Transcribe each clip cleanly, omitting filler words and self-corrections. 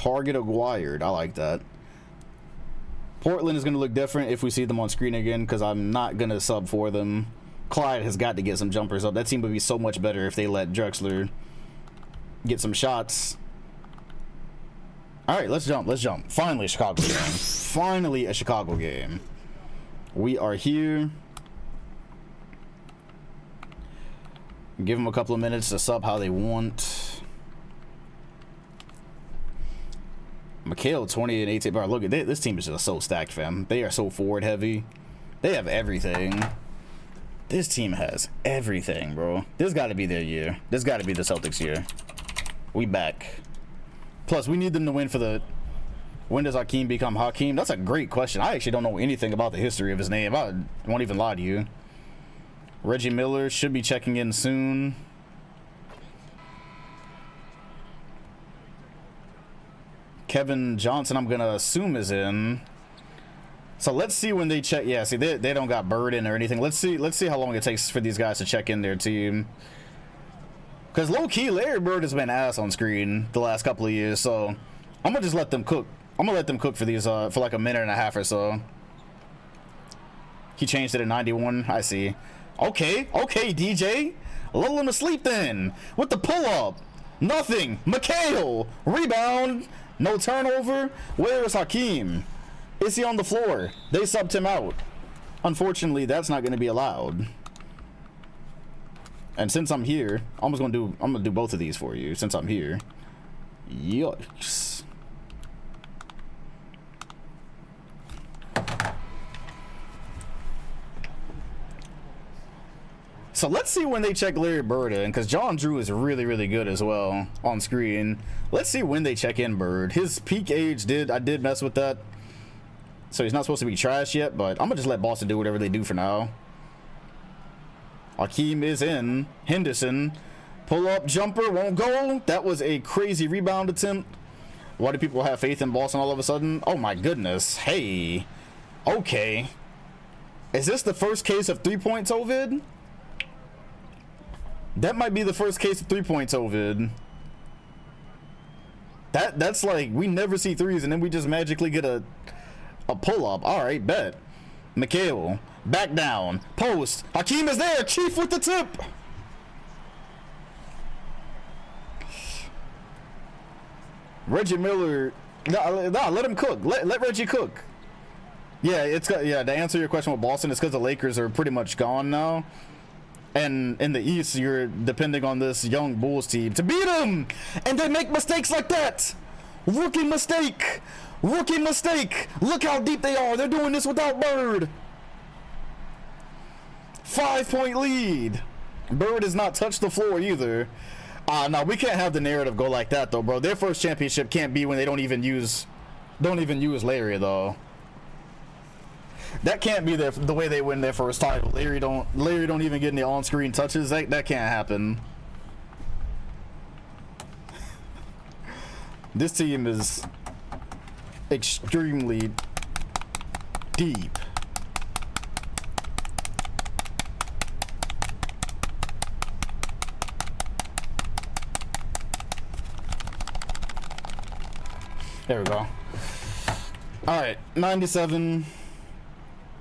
Target acquired. I like that. Portland is going to look different if we see them on screen again, because I'm not going to sub for them. Clyde has got to get some jumpers up. That team would be so much better if they let Drexler get some shots. All right, let's jump. Let's jump. Finally, a Chicago game. Finally, a Chicago game. We are here. Give them a couple of minutes to sub how they want. Mikhail 20 and 18. Bro, look at this team is just so stacked, fam. They are so forward heavy. They have everything. This team has everything, bro. This got to be their year. This got to be the Celtics' year. We back. Plus, we need them to win for the... When does Hakeem become Hakeem? That's a great question. I actually don't know anything about the history of his name. I won't even lie to you. Reggie Miller should be checking in soon. Kevin Johnson, I'm going to assume, is in. So let's see when they check. Yeah, see, they don't got Bird in or anything. Let's see how long it takes for these guys to check in their team. Because low-key, Larry Bird has been ass on screen the last couple of years. So I'm going to just let them cook. I'm going to let them cook for these for like a minute and a half or so. He changed it at 91. I see. Okay, DJ. Lull him to sleep then. With the pull-up. Nothing. Mikhail. Rebound. No turnover. Where is Hakeem? Is he on the floor? They subbed him out. Unfortunately, that's not going to be allowed. And since I'm here, I'm gonna do both of these for you since I'm here. Yikes. So let's see when they check Larry Bird in, because John Drew is really, really good as well on screen. Let's see when they check in Bird. His peak age I did mess with that. So he's not supposed to be trash yet, but I'm gonna just let Boston do whatever they do for now. Hakeem is in. Henderson. Pull up jumper. Won't go. That was a crazy rebound attempt. Why do people have faith in Boston all of a sudden? Oh my goodness. Hey. Okay. Is this the first case of 3 points, Ovid? That might be the first case of 3 points, Ovid. That's like, we never see threes and then we just magically get a pull up. All right, bet. Mikhail. Back down. Post. Hakeem is there. Chief with the tip. Reggie Miller. No, let him cook. Let Reggie cook. Yeah, to answer your question with Boston, it's because the Lakers are pretty much gone now. And in the East, you're depending on this young Bulls team to beat them. And they make mistakes like that. Rookie mistake. Rookie mistake. Look how deep they are. They're doing this without Bird. 5-point lead. Bird has not touched the floor either. No, we can't have the narrative go like that though, bro. Their first championship can't be when they don't even use Larry though. That can't be the way they win their first title. Larry don't even get any on-screen touches. That can't happen. This team is extremely deep. There we go. All right, 97.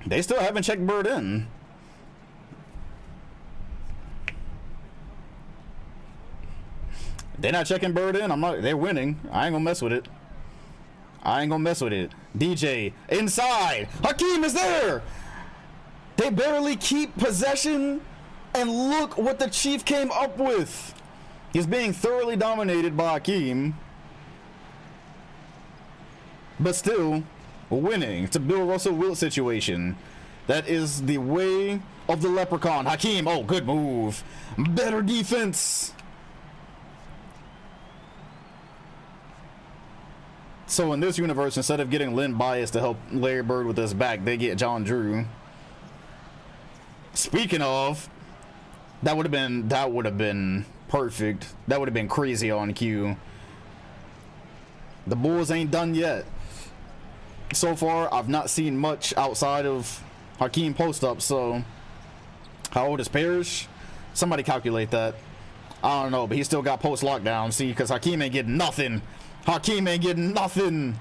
They still haven't checked Bird in. They're not checking Bird in. They're winning. I ain't gonna mess with it. DJ inside. Hakeem is there. They barely keep possession, and look what the Chief came up with. He's being thoroughly dominated by Hakeem. But still winning. It's a Bill Russell Wilt situation. That is the way of the leprechaun. Hakeem, oh, good move. Better defense. So in this universe, instead of getting Len Bias to help Larry Bird with his back, they get John Drew. Speaking of, that would have been perfect. That would have been crazy on cue. The Bulls ain't done yet. So far, I've not seen much outside of Hakeem post-up, so how old is Parrish? Somebody calculate that. I don't know, but he still got post-lockdown, see, because Hakeem ain't getting nothing. Hakeem ain't getting nothing.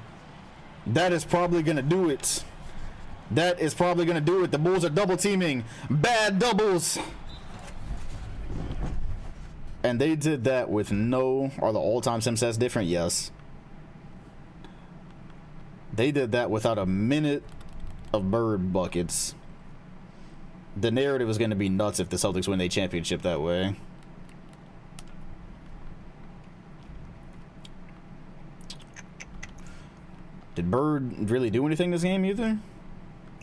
That is probably gonna do it. That is probably gonna do it. The Bulls are double teaming. Bad doubles. And they did that with no... Are the all-time sim stats different? Yes. They did that without a minute of Bird buckets. The narrative is going to be nuts if the Celtics win a championship that way. Did Bird really do anything this game either?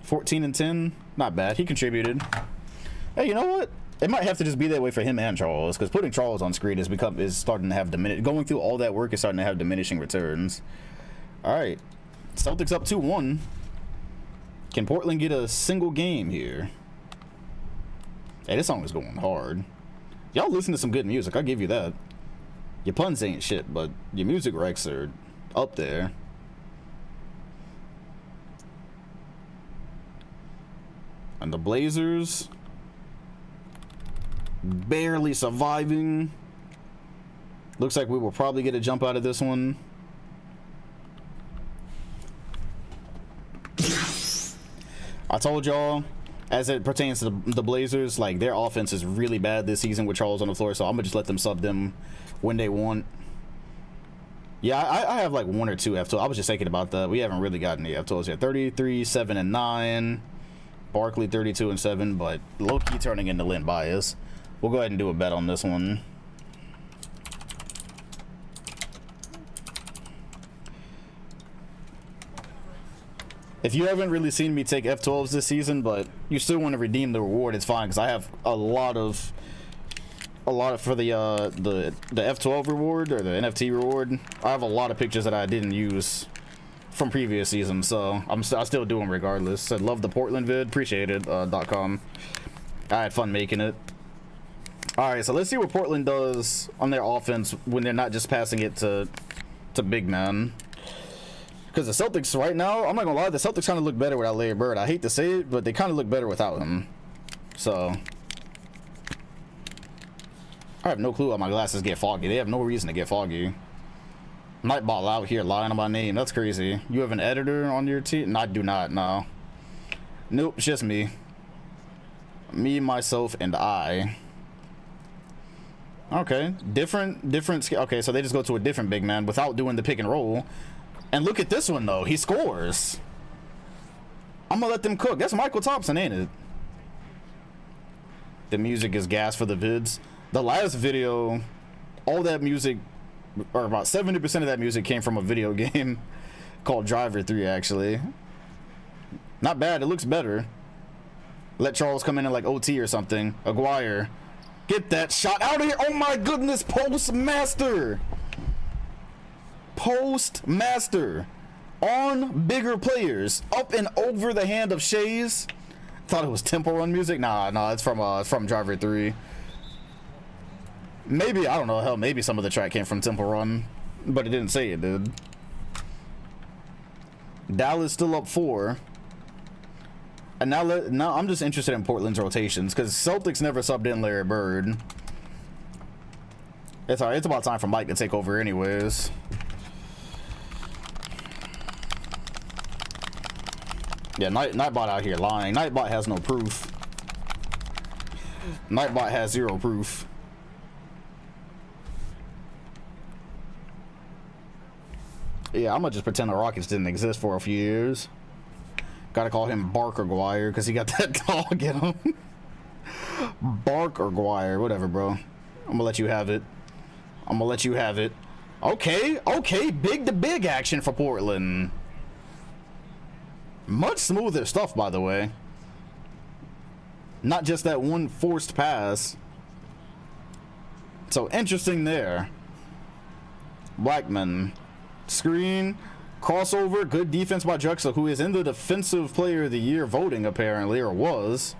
14 and 10, not bad. He contributed. Hey, you know what? It might have to just be that way for him and Charles, because putting Charles on screen is starting to have going through all that work is starting to have diminishing returns. All right, Celtics up 2-1. Can Portland get a single game here? Hey, this song is going hard. Y'all listen to some good music, I'll give you that. Your puns ain't shit, but your music recs are up there. And the Blazers barely surviving. Looks like we will probably get a jump out of this one. I told y'all, as it pertains to the Blazers, like, their offense is really bad this season with Charles on the floor, so I'm gonna just let them sub them when they want. Yeah, I have like 1 or 2 F12. I was just thinking about that. We haven't really gotten any F12s yet. 33, 7 and 9. Barkley 32 and 7, but low-key turning into Lynn Bias. We'll go ahead and do a bet on this one. If you haven't really seen me take F12s this season, but you still want to redeem the reward, it's fine, because I have a lot for the F12 reward, or the NFT reward. I have a lot of pictures that I didn't use from previous seasons, so I still do them regardless. Said love the Portland vid, appreciate it. .com. I had fun making it. All right, so let's see what Portland does on their offense when they're not just passing it to big man. Because the Celtics right now, I'm not gonna lie, the Celtics kind of look better without Larry Bird. I hate to say it, but they kind of look better without him. So I have no clue why my glasses get foggy. They have no reason to get foggy. Nightball out here lying on my name. That's crazy. You have an editor on your team? No, I do not. No. Nope, it's just me. Me, myself, and I. Okay, different. Okay, so they just go to a different big man without doing the pick and roll. And look at this one though. He scores. I'm gonna let them cook. That's Michael Thompson, ain't it? The music is gas for the vids. The last video, all that music, or about 70% of that music, came from a video game called Driver 3, actually. Not bad. It looks better. Let Charles come in like OT or something. Aguirre, get that shot out of here. Oh my goodness. Postmaster on bigger players, up and over the hand of Shays. Thought it was Temple Run music. Nah, it's from Driver 3. Maybe, I don't know, hell, maybe some of the track came from Temple Run, but it didn't say it did. Dallas still up 4. And now I'm just interested in Portland's rotations, because Celtics never subbed in Larry Bird. It's alright, it's about time for Mike to take over anyways. Yeah, Nightbot out here lying. Nightbot has no proof. Nightbot has 0 proof. Yeah, I'm gonna just pretend the Rockets didn't exist for a few years. Gotta call him Bark or Guire because he got that dog in him. Bark or Guire, whatever, bro. I'm gonna let you have it. Okay, big to big action for Portland. Much smoother stuff, by the way. Not just that one forced pass. So interesting there. Blackman. Screen. Crossover. Good defense by Drexler, who is in the Defensive Player of the Year voting, apparently, or was.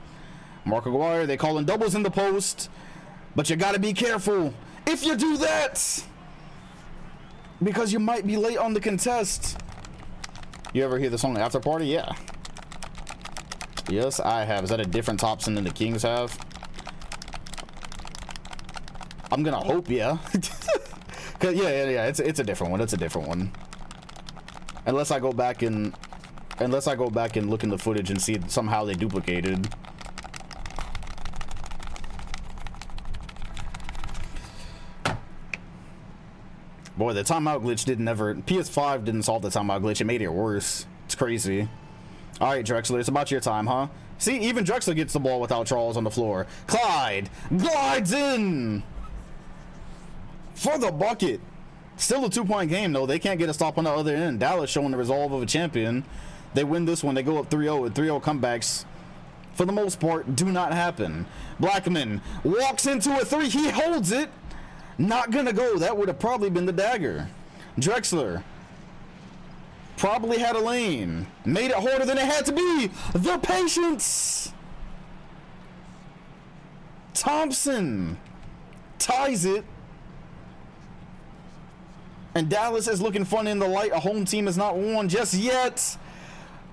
Mark Aguirre, they calling doubles in the post. But you gotta be careful if you do that, because you might be late on the contest. You ever hear the song After Party? Yeah. Yes, I have. Is that a different Thompson than the Kings have? I'm gonna hope, yeah. Because Yeah. It's a different one. It's a different one. Unless I go back and look in the footage and see somehow they duplicated. Boy, the timeout glitch PS5 didn't solve the timeout glitch. It made it worse. It's crazy. All right, Drexler, it's about your time, huh? See, even Drexler gets the ball without Charles on the floor. Clyde glides in for the bucket. Still a 2-point game, though. They can't get a stop on the other end. Dallas showing the resolve of a champion. They win this one. They go up 3-0, and 3-0 comebacks, for the most part, do not happen. Blackman walks into a 3. He holds it. Not gonna go. That would have probably been the dagger. Drexler probably had a lane. Made it harder than it had to be. The patience. Thompson ties it. And Dallas is looking fun in the light. A home team is not won just yet.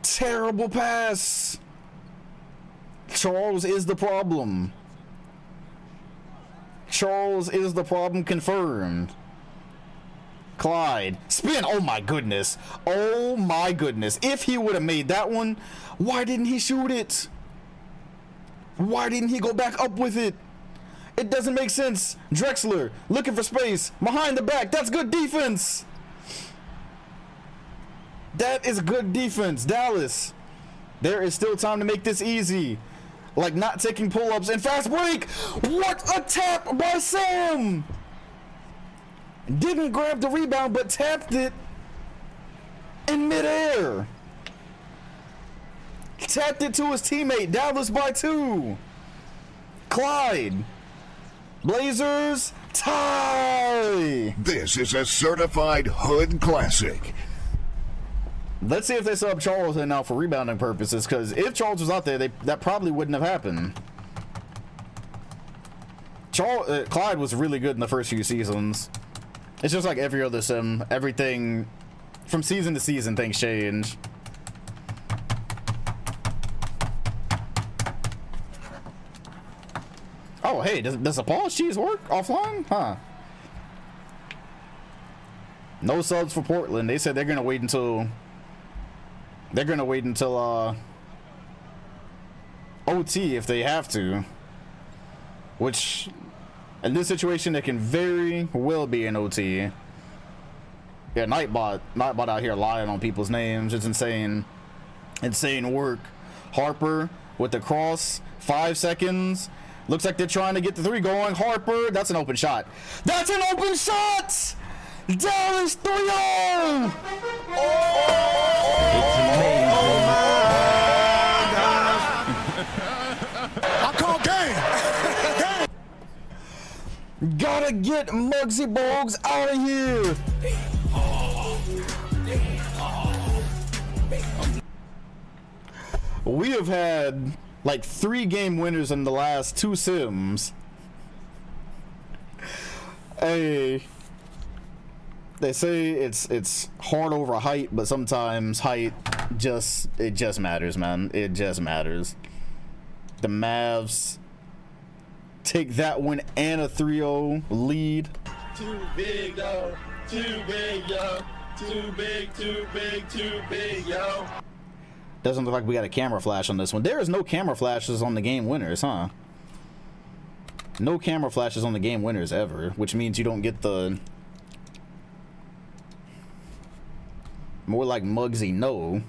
Terrible pass. Charles is the problem. Charles is the problem confirmed. Clyde. Spin. Oh my goodness. Oh my goodness. If he would have made that one, why didn't he shoot it? Why didn't he go back up with it? It doesn't make sense. Drexler looking for space. Behind the back. That's good defense. That is good defense. Dallas. There is still time to make this easy. Like not taking pull-ups and fast break. What a tap by Sam. Didn't grab the rebound, but tapped it in midair. Tapped it to his teammate. Dallas by 2. Clyde. Blazers tie. This is a certified hood classic. Let's see if they sub Charles in now for rebounding purposes, because if Charles was out there, that probably wouldn't have happened. Clyde was really good in the first few seasons. It's just like every other sim. Everything from season to season, things change. Oh, hey, does the Paul's cheese work offline? Huh. No subs for Portland. They said they're gonna wait until OT if they have to. Which, in this situation, it can very well be an OT. Yeah, Nightbot out here lying on people's names. It's insane. Insane work. Harper with the cross. 5 seconds. Looks like they're trying to get the 3 going. Harper, that's an open shot. That's an open shot! Dallas 3-0! Oh! It's amazing. Oh my God. I call game. Gotta get Muggsy Bogues out of here! We have had like 3 game winners in the last 2 sims. Hey, they say it's hard over height, but sometimes height just matters, man. It just matters. The Mavs take that one and a 3-0 lead. Too big, yo. Too big, yo. Too big, too big, too big, yo. Doesn't look like we got a camera flash on this one. There is no camera flashes on the game winners, huh? No camera flashes on the game winners ever, which means you don't get the... More like Muggsy no.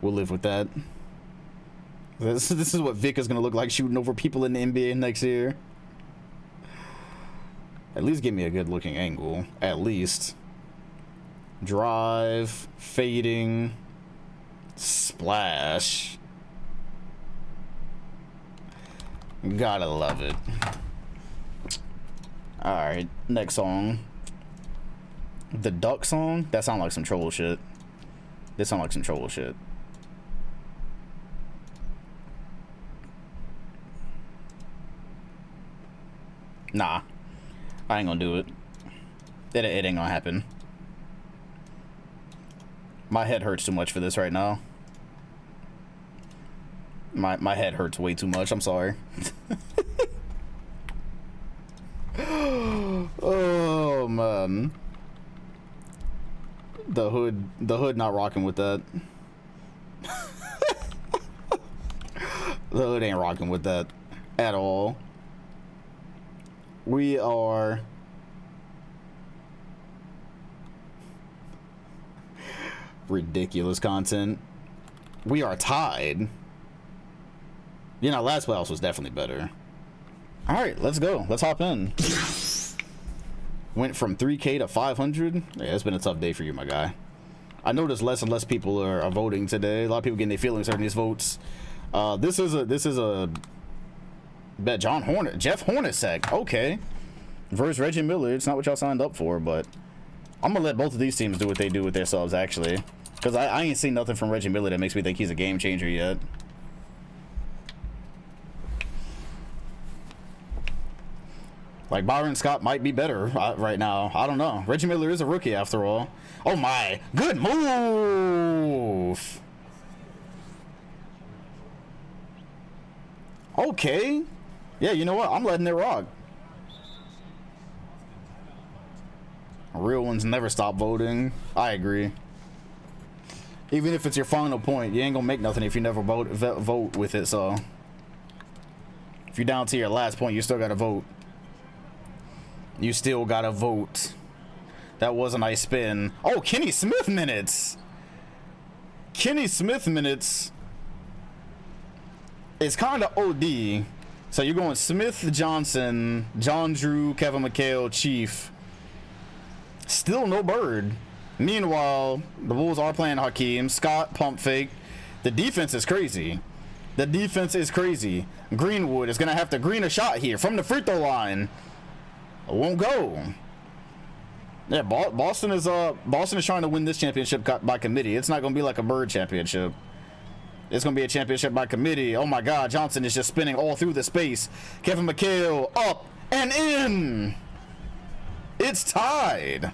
We'll live with that. This is what Vic is going to look like shooting over people in the NBA next year. At least give me a good looking angle. At least. Drive, fading, splash. Gotta love it. Alright, next song. The Duck song? That sounds like some troll shit. This sounds like some troll shit. Nah. I ain't gonna do it. It ain't gonna happen. My head hurts too much for this right now. My head hurts way too much. I'm sorry. man. The hood not rocking with that. The hood ain't rocking with that at all. We are ridiculous content. We are tied. You know, last playoffs was definitely better. All right, let's go. Let's hop in. Went from 3K to 500. Yeah, it's been a tough day for you, my guy. I noticed less and less people are voting today. A lot of people getting their feelings hurt in these votes. This is a bet. Jeff Hornacek. Okay. Versus Reggie Miller. It's not what y'all signed up for, but I'm gonna let both of these teams do what they do with their subs, actually, because I ain't seen nothing from Reggie Miller that makes me think he's a game changer yet. Like, Byron Scott might be better right now. I don't know. Reggie Miller is a rookie after all. Oh my, good move. Okay. Yeah, you know what? I'm letting it rock. Real ones never stop voting. I agree. Even if it's your final point, you ain't gonna make nothing if you never vote with it, so. If you're down to your last point, you still gotta vote. You still gotta vote. That was a nice spin. Oh, Kenny Smith minutes. Kenny Smith minutes is kind of OD. So you're going Smith, Johnson, John Drew, Kevin McHale, Chief. Still no Bird. Meanwhile, the Bulls are playing Hakeem. Scott, pump fake. The defense is crazy. The defense is crazy. Greenwood is going to have to green a shot here from the free throw line. Won't go. Yeah, Boston is trying to win this championship by committee. It's not going to be like a Bird championship. It's going to be a championship by committee. Oh my God, Johnson is just spinning all through the space. Kevin McHale up and in. It's tied.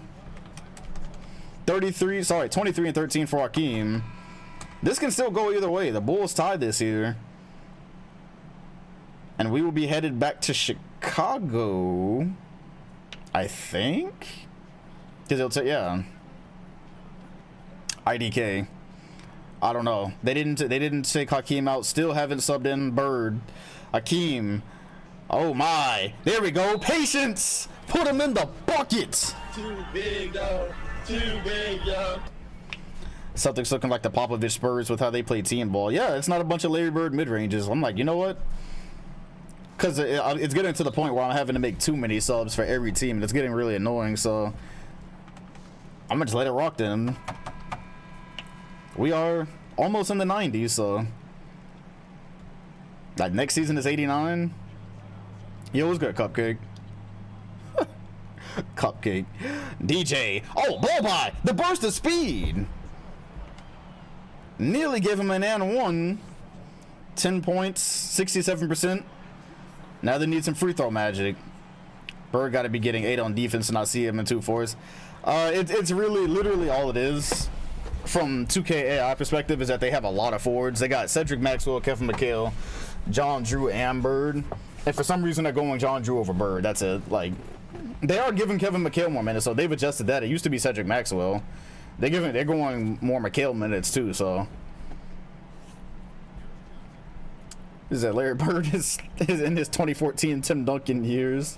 23 and 13 for Hakeem. This can still go either way. The Bulls tied this here. And we will be headed back to Chicago, I think. Because it'll take, yeah. IDK. I don't know. They didn't take Hakeem out. Still haven't subbed in Bird. Hakeem. Oh my. There we go. Patience. Put him in the bucket. Too big, though. Too big, yo. Celtics looking like the Popovich Spurs with how they play team ball. Yeah, it's not a bunch of Larry Bird mid-ranges. I'm like, you know what? Because it's getting to the point where I'm having to make too many subs for every team. It's getting really annoying, so I'm going to just let it rock then. We are almost in the 90s, so like next season is 89. Yo, what's good, Cupcake? Cupcake. DJ. Oh, blow by. The burst of speed. Nearly gave him an and one. 10 points, 67%. Now they need some free throw magic. Bird got to be getting 8 on defense and I see him in 2-4s. It's really literally all it is from 2K AI perspective is that they have a lot of forwards. They got Cedric Maxwell, Kevin McHale, John Drew, and Bird. And for some reason they're going John Drew over Bird. That's it. Like, they are giving Kevin McHale more minutes, so they've adjusted that. It used to be Cedric Maxwell. They're going more McHale minutes too, so. Is that Larry Bird is in his 2014 Tim Duncan years,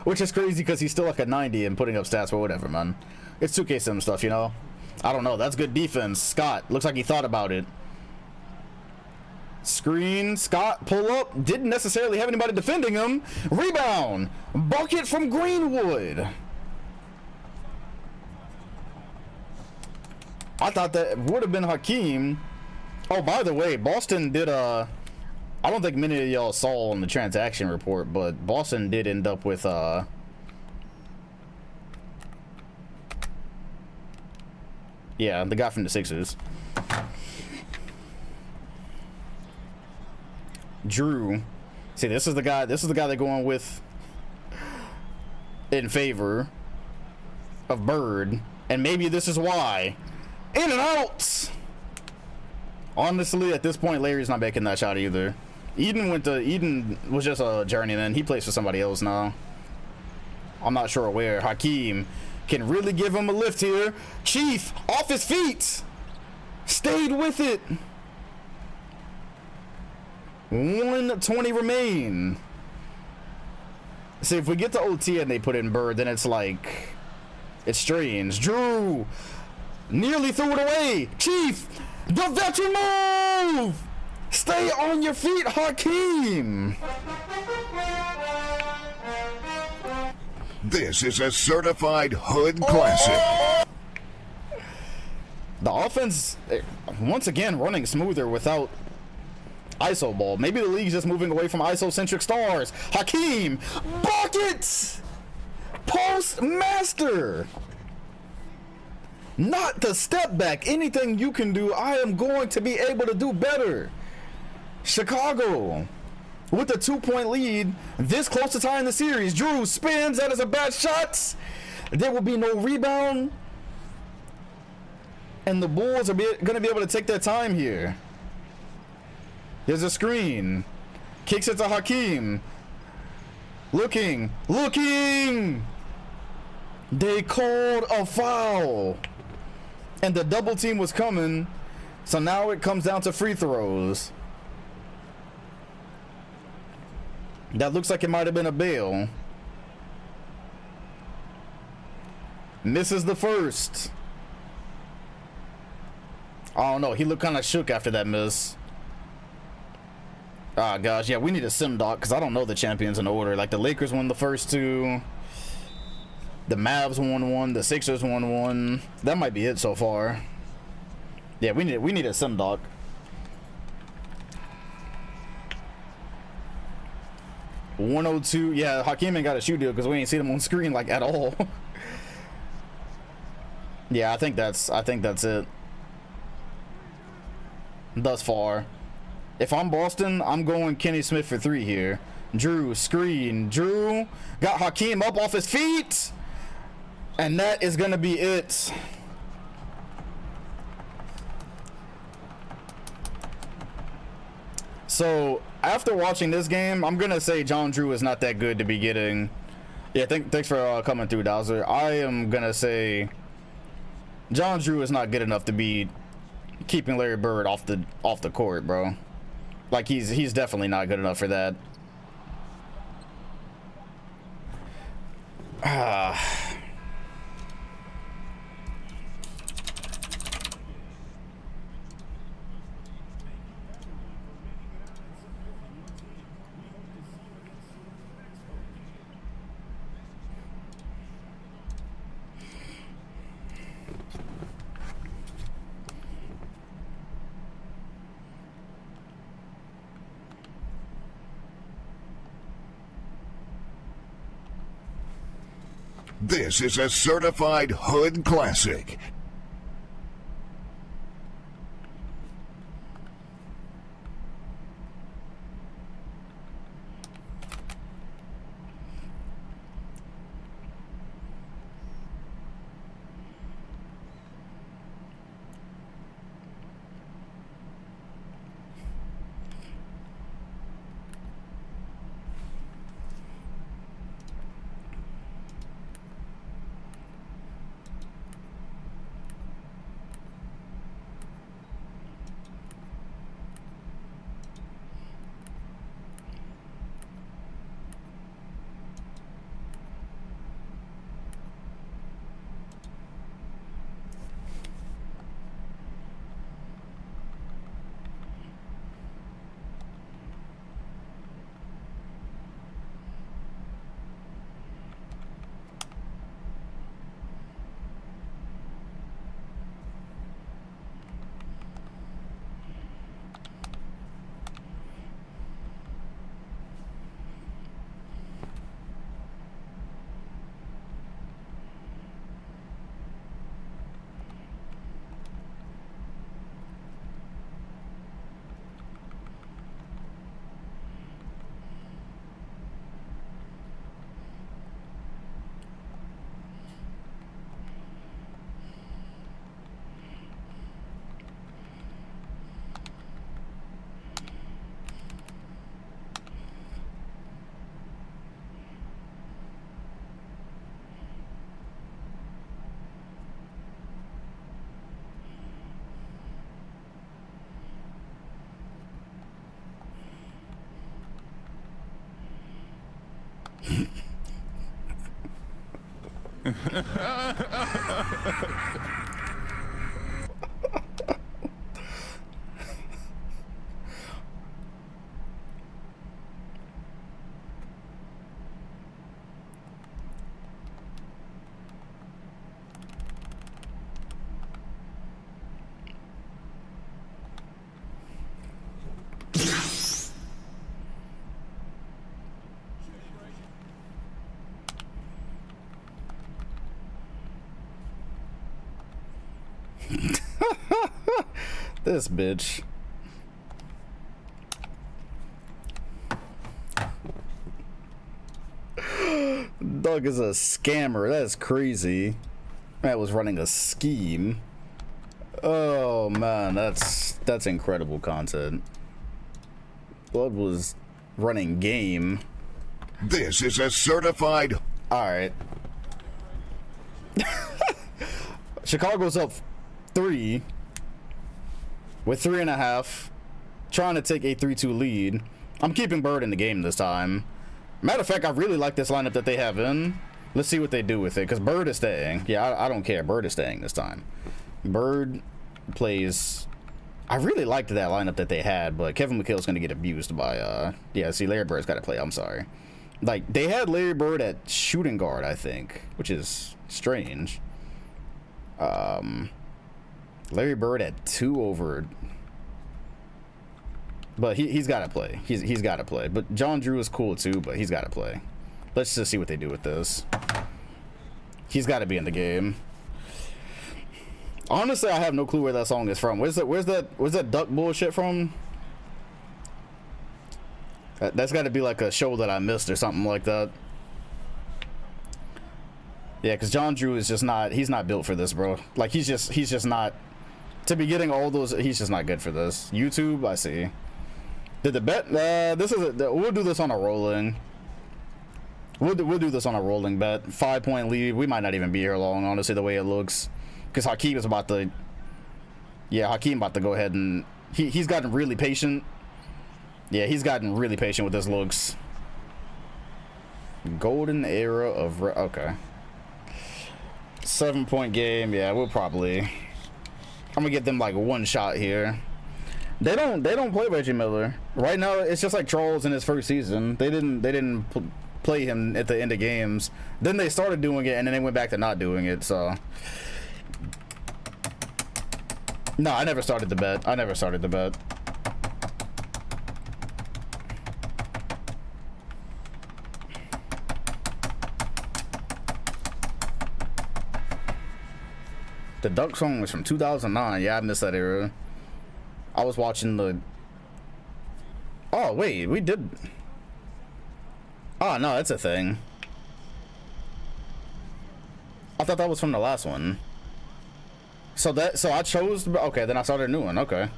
which is crazy because he's still like a 90 and putting up stats or whatever, man. It's 2K Sim stuff, you know. I don't know. That's good defense. Scott looks like he thought about it. Screen. Scott pull up. Didn't necessarily have anybody defending him. Rebound. Bucket from Greenwood. I thought that would have been Hakeem. Oh, by the way, Boston did I don't think many of y'all saw on the transaction report, but Boston did end up with yeah, the guy from the Sixers. Drew. See, this is the guy they're going with in favor of Bird, and maybe this is why. In and out. Honestly, at this point, Larry's not making that shot either. Eden was just a journeyman. He plays for somebody else now. I'm not sure where. Hakeem can really give him a lift here. Chief, off his feet. Stayed with it. 120 remain. See, if we get to OT and they put in Bird, then it's like, it's strange. Drew nearly threw it away. Chief, the veteran move. Stay on your feet, Hakeem. This is a certified hood classic. The offense, once again, running smoother without ISO ball. Maybe the league's just moving away from ISO-centric stars. Hakeem, buckets, post master. Not the step back. Anything you can do, I am going to be able to do better. Chicago with the 2-point lead, this close to tying the series. Drew spins. That is a bad shot. There will be no rebound. And the Bulls are going to be able to take their time here. There's a screen. Kicks it to Hakeem. Looking. They called a foul. And the double team was coming. So now it comes down to free throws. That looks like it might have been a bail. Misses the first. I don't know. He looked kind of shook after that miss. Ah, gosh. Yeah, we need a sim doc because I don't know the champions in order. Like, the Lakers won the first two. The Mavs won one. The Sixers won one. That might be it so far. Yeah, we need a sim doc. .102. Yeah, Hakeem ain't got a shoe deal because we ain't seen him on screen like at all. Yeah, I think that's it. Thus far. If I'm Boston, I'm going Kenny Smith for 3 here. Drew, screen. Drew got Hakeem up off his feet. And that is going to be it. So, after watching this game, I'm going to say John Drew is not that good to be getting. Yeah, thanks for coming through, Dowser. I am going to say John Drew is not good enough to be keeping Larry Bird off the court, bro. Like, he's definitely not good enough for that. This is a certified hood classic. This bitch. Doug is a scammer. That's crazy. That was running a scheme. Oh man, that's incredible content. Blood was running game. This is a certified. All right. Chicago's up 3 with 3.5, trying to take a 3-2 lead. I'm keeping Bird in the game this time. Matter of fact, I really like this lineup that they have in. Let's see what they do with it, because Bird is staying. Yeah, I don't care. Bird is staying this time. Bird plays. I really liked that lineup that they had, but Kevin McHale's going to get abused by, yeah, see, Larry Bird's got to play. I'm sorry. Like, they had Larry Bird at shooting guard, I think, which is strange. Larry Bird at 2 over. But he's got to play. He's got to play. But John Drew is cool too, but he's got to play. Let's just see what they do with this. He's got to be in the game. Honestly, I have no clue where that song is from. Where's that duck bullshit from? That's got to be like a show that I missed or something like that. Yeah, because John Drew is just not. He's not built for this, bro. Like he's just not. To be getting all those, he's just not good for this. YouTube, I see. Did the bet? We'll do this on a rolling. We'll do this on a rolling bet. 5-point lead. We might not even be here long, honestly, the way it looks. Because Hakeem is about to. Yeah, Hakeem about to go ahead and he's gotten really patient. Yeah, he's gotten really patient with his looks. Golden era of okay. 7-point game. Yeah, we'll probably. I'm gonna get them like one shot here. They don't play Reggie Miller right now. It's just like Charles in his first season. They didn't play him at the end of games. Then they started doing it, and then they went back to not doing it. So no, I never started the bet. The Duck song was from 2009. Yeah, I missed that era. I was watching the. Oh wait, we did. Oh no, that's a thing. I thought that was from the last one. So I chose. Okay, then I started a new one. Okay.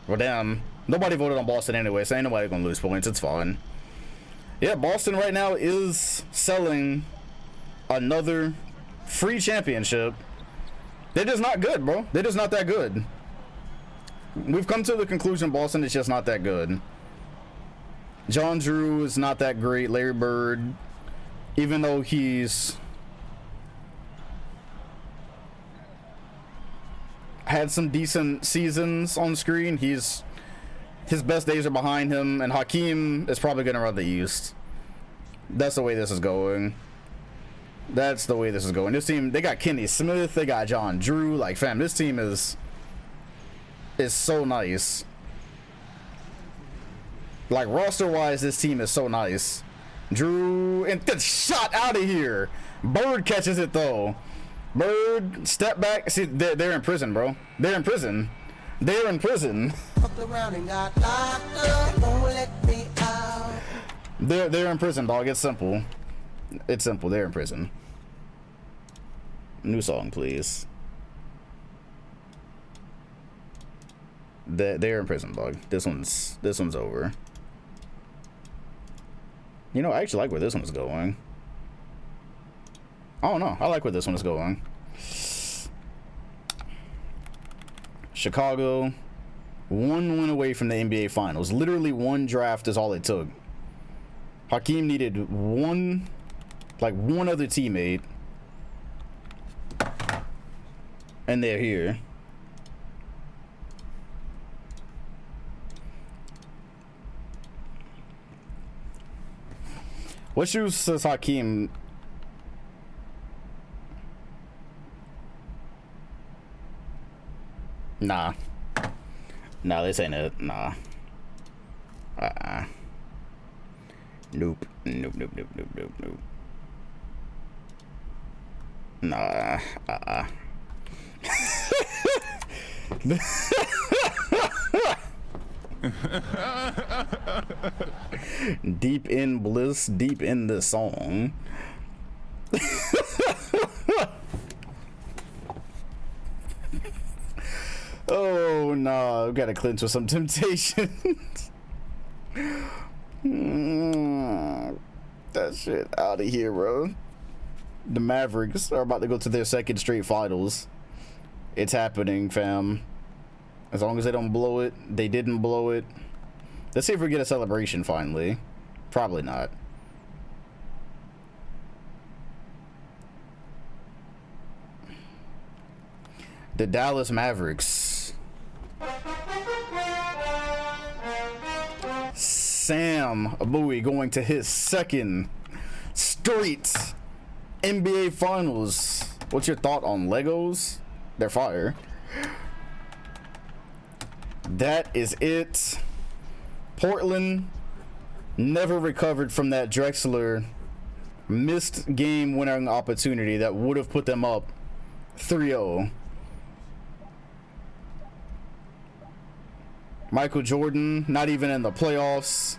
Well, damn. Nobody voted on Boston anyway, so ain't nobody gonna lose points. It's fine. Yeah, Boston right now is selling another free championship. They're just not good, bro. They're just not that good. We've come to the conclusion Boston is just not that good. John Drew is not that great. Larry Bird, even though he's had some decent seasons on screen, his best days are behind him, and Hakeem is probably going to run the East. That's the way this is going. That's the way this is going. This team, they got Kenny Smith, they got John Drew. Like, fam, this team is so nice. Like, roster-wise, this team is so nice. Drew, and get shot out of here. Bird catches it, though. Bird, step back. See, they're in prison, bro. They're in prison. They're in prison. They're in prison, dog. It's simple. It's simple. They're in prison. New song, please. They're in prison, dog. This one's over. You know, I actually like where this one's going. I don't know. I like where this one is going. Chicago, 1 win away from the NBA Finals. Literally one draft is all it took. Hakeem needed one other teammate. And they're here. What shoes says Hakeem? Nah. Nah, this ain't it. Nah. Nope. Nope, nope, nope, nope, nope, nope. Nah. Deep in bliss, deep in the song. Oh no, I've got to clinch with some temptations. That shit out of here, bro. The Mavericks are about to go to their second straight finals. It's happening, fam. As long as they don't blow it. They didn't blow it. Let's see if we get a celebration finally. Probably not. The Dallas Mavericks. Sam Abui going to his second straight NBA Finals. What's your thought on Legos? They're fire. That is it. Portland never recovered from that Drexler missed game winning opportunity that would have put them up 3-0. Michael Jordan, not even in the playoffs.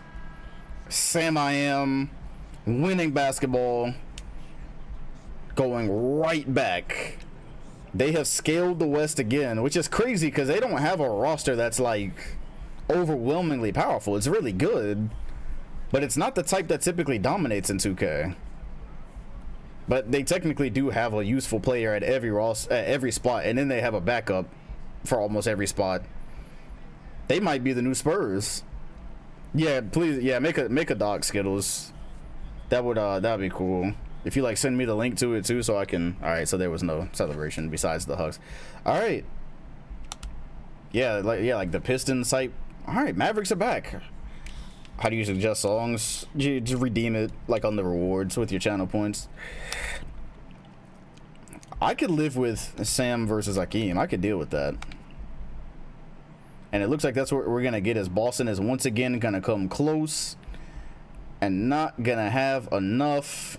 Sam I am winning basketball, going right back. They have scaled the West again, which is crazy because they don't have a roster that's like overwhelmingly powerful. It's really good, but it's not the type that typically dominates in 2K. But they technically do have a useful player at every spot, and then they have a backup for almost every spot. They might be the new Spurs. Yeah, please, yeah, make a doc, Skittles. That'd be cool. If you like send me the link to it too, so I can. All right, so there was no celebration besides the hugs. All right. Yeah, like the Pistons type. All right, Mavericks are back. How do you suggest songs? You just redeem it like on the rewards with your channel points. I could live with Sam versus Hakeem. I could deal with that. And it looks like that's what we're gonna get, as Boston is once again gonna come close and not gonna have enough.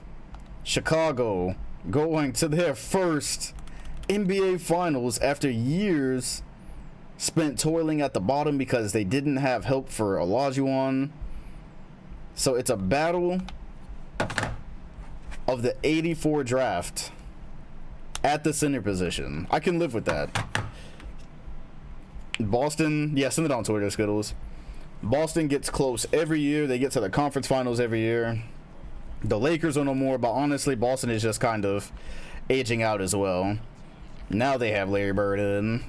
Chicago going to their first NBA Finals after years spent toiling at the bottom because they didn't have help for Olajuwon. So it's a battle of the 84 draft at the center position. I can live with that. Boston, yeah, send it on Twitter, Skittles. Boston gets close every year. They get to the conference finals every year. The Lakers are no more, but honestly, Boston is just kind of aging out as well. Now they have Larry Bird in.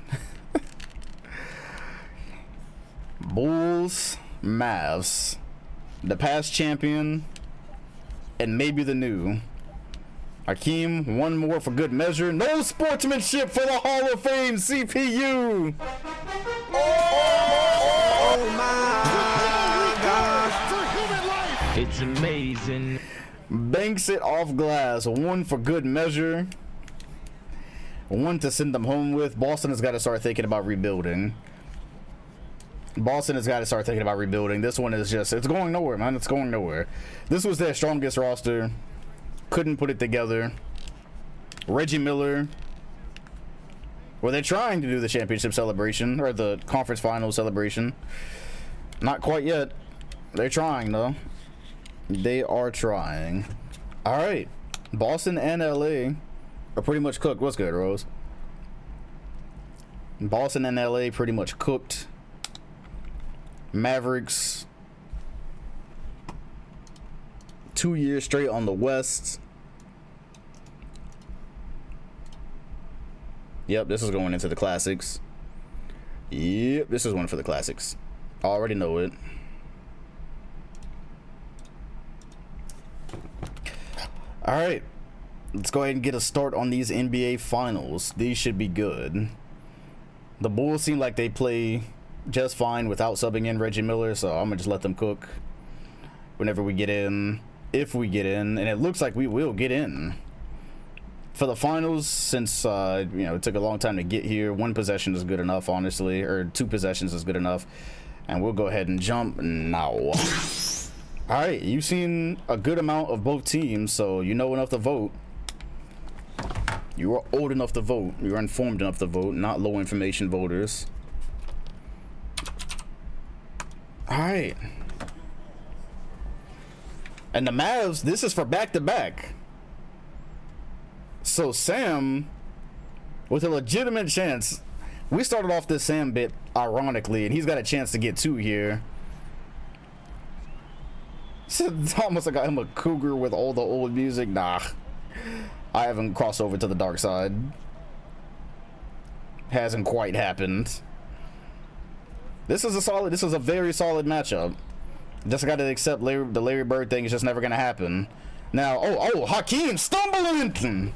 Bulls, Mavs. The past champion, and maybe the new. Hakeem, one more for good measure. No sportsmanship for the Hall of Fame CPU. Oh my God. It's amazing. Banks it off glass. One for good measure. One to send them home with. Boston has got to start thinking about rebuilding. Boston has got to start thinking about rebuilding. This one is just, it's going nowhere, man. It's going nowhere. This was their strongest roster. Couldn't put it together. Reggie Miller. Well, they're trying to do the championship celebration, or the conference final celebration. Not quite yet. They're trying, though. They are trying. All right. Boston and LA are pretty much cooked. What's good, Rose? Boston and LA pretty much cooked. Mavericks 2 years straight on the West. Yep, this is going into the classics. Yep, this is one for the classics. Already know it. All right, let's go ahead and get a start on these NBA finals. These should be good. The Bulls seem like they play just fine without subbing in Reggie Miller, so I'm gonna just let them cook whenever we get in, if we get in, and it looks like we will get in for the finals. Since you know, it took a long time to get here, 1 possession is good enough, honestly, or 2 possessions is good enough, and we'll go ahead and jump now. All right, you've seen a good amount of both teams, so you know enough to vote. You are old enough to vote. You're informed enough to vote, not low information voters. All right. And the Mavs, this is for back-to-back. So Sam, with a legitimate chance, we started off this Sam bit ironically, and he's got a chance to get 2 here. It's almost like I'm a cougar with all the old music. Nah, I haven't crossed over to the dark side. Hasn't quite happened. This is a very solid matchup. Just got to accept the Larry Bird thing is just never gonna happen. Now, oh, Hakeem stumbling,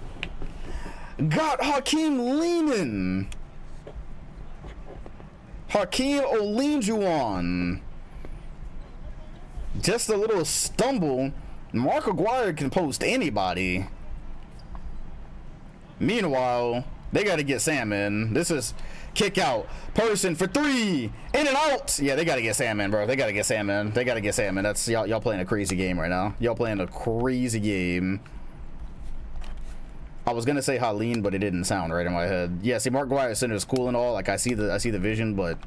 got Hakeem leaning. Hakeem Olajuwon. Just a little stumble. Mark Aguirre can post anybody. Meanwhile, they got to get Sam in. This is kick out. Person for 3. In and out. Yeah, they got to get Sam in, bro. They got to get Sam in. They got to get Sam in. That's y'all playing a crazy game right now. Y'all playing a crazy game. I was going to say Haleen, but it didn't sound right in my head. Yeah, see, Mark Aguirre Center is cool and all. Like, I see the vision, but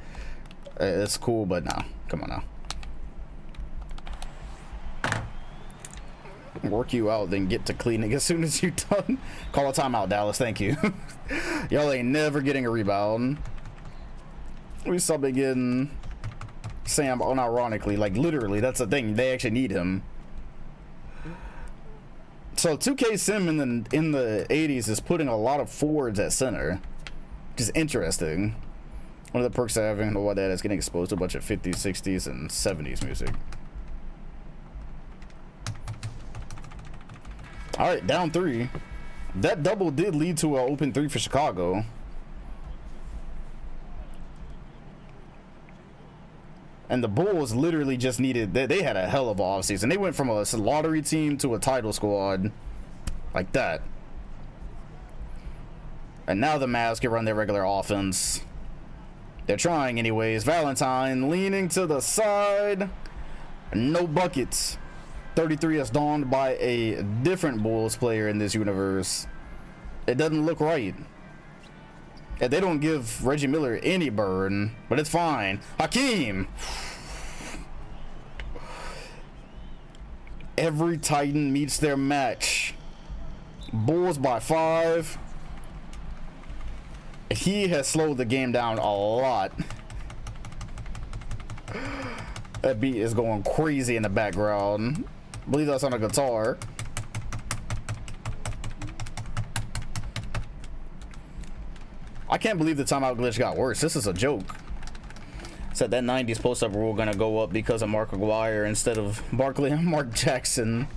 it's cool, but nah. Come on now. Work you out, then get to cleaning as soon as you're done. Call a timeout, Dallas. Thank you. Y'all ain't never getting a rebound. We subbing in Sam unironically, like literally. That's the thing. They actually need him. So 2K Sim in the 80s is putting a lot of forwards at center, which is interesting. One of the perks of having what that is getting exposed to a bunch of 50s, 60s, and 70s music. All right, down 3. That double did lead to an open 3 for Chicago. And the Bulls literally just needed, they had a hell of an offseason. They went from a lottery team to a title squad like that. And now the Mavs can run their regular offense. They're trying anyways. Valentine leaning to the side. No buckets. 33 is donned by a different Bulls player in this universe. It doesn't look right. And they don't give Reggie Miller any burn, but it's fine. Hakeem! Every Titan meets their match. Bulls by 5. He has slowed the game down a lot. That beat is going crazy in the background. I believe that's on a guitar. I can't believe the timeout glitch got worse. This is a joke. Said that 90s post-up rule gonna go up because of Mark Aguirre instead of Barkley and Mark Jackson.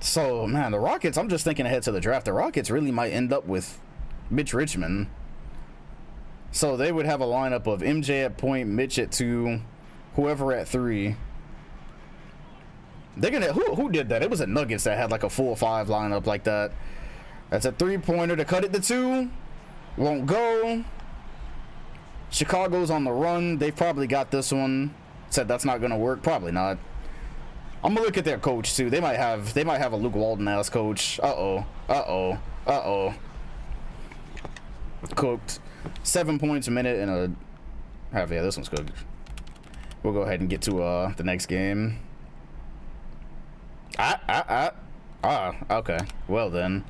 So, man, the Rockets, I'm just thinking ahead to the draft. The Rockets really might end up with Mitch Richmond. So they would have a lineup of MJ at point, Mitch at 2, whoever at 3. They're gonna who did that? It was the Nuggets that had like a 4-5 lineup like that. That's a 3-pointer to cut it to 2. Won't go. Chicago's on the run. They probably got this one. Said that's not gonna work. Probably not. I'm gonna look at their coach too. They might have a Luke Walton ass coach. Uh-oh. Cooked. 7 points a minute in a half. Yeah, this one's cooked. We'll go ahead and get to the next game. Okay. Well then.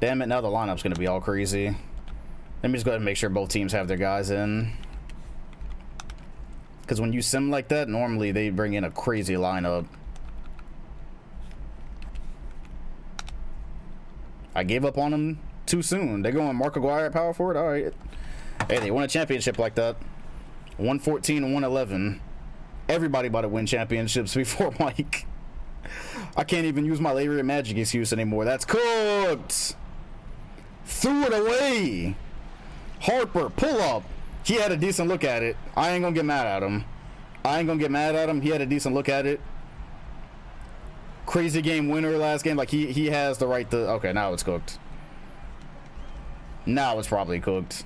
Damn it, now the lineup's gonna be all crazy. Let me just go ahead and make sure both teams have their guys in. Because when you sim like that, normally they bring in a crazy lineup. I gave up on them too soon. They're going Mark Aguirre at power forward? Alright. Hey, they won a championship like that. 114 and 111. Everybody about to win championships before Mike. I can't even use my Lariat Magic excuse anymore. That's cooked. Threw it away. Harper, pull up. He had a decent look at it. I ain't gonna get mad at him. He had a decent look at it. Crazy game winner last game. Like, he has the right to... Okay, now it's cooked. Now it's probably cooked.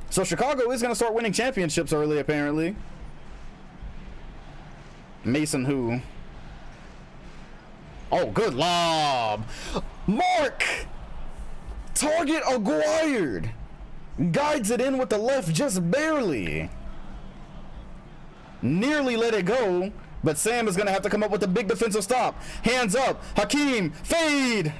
So Chicago is gonna start winning championships early, apparently. Mason who? Oh, good lob. Mark! Target acquired. Guides it in with the left just barely. Nearly let it go, but Sam is going to have to come up with a big defensive stop. Hands up. Hakeem, fade.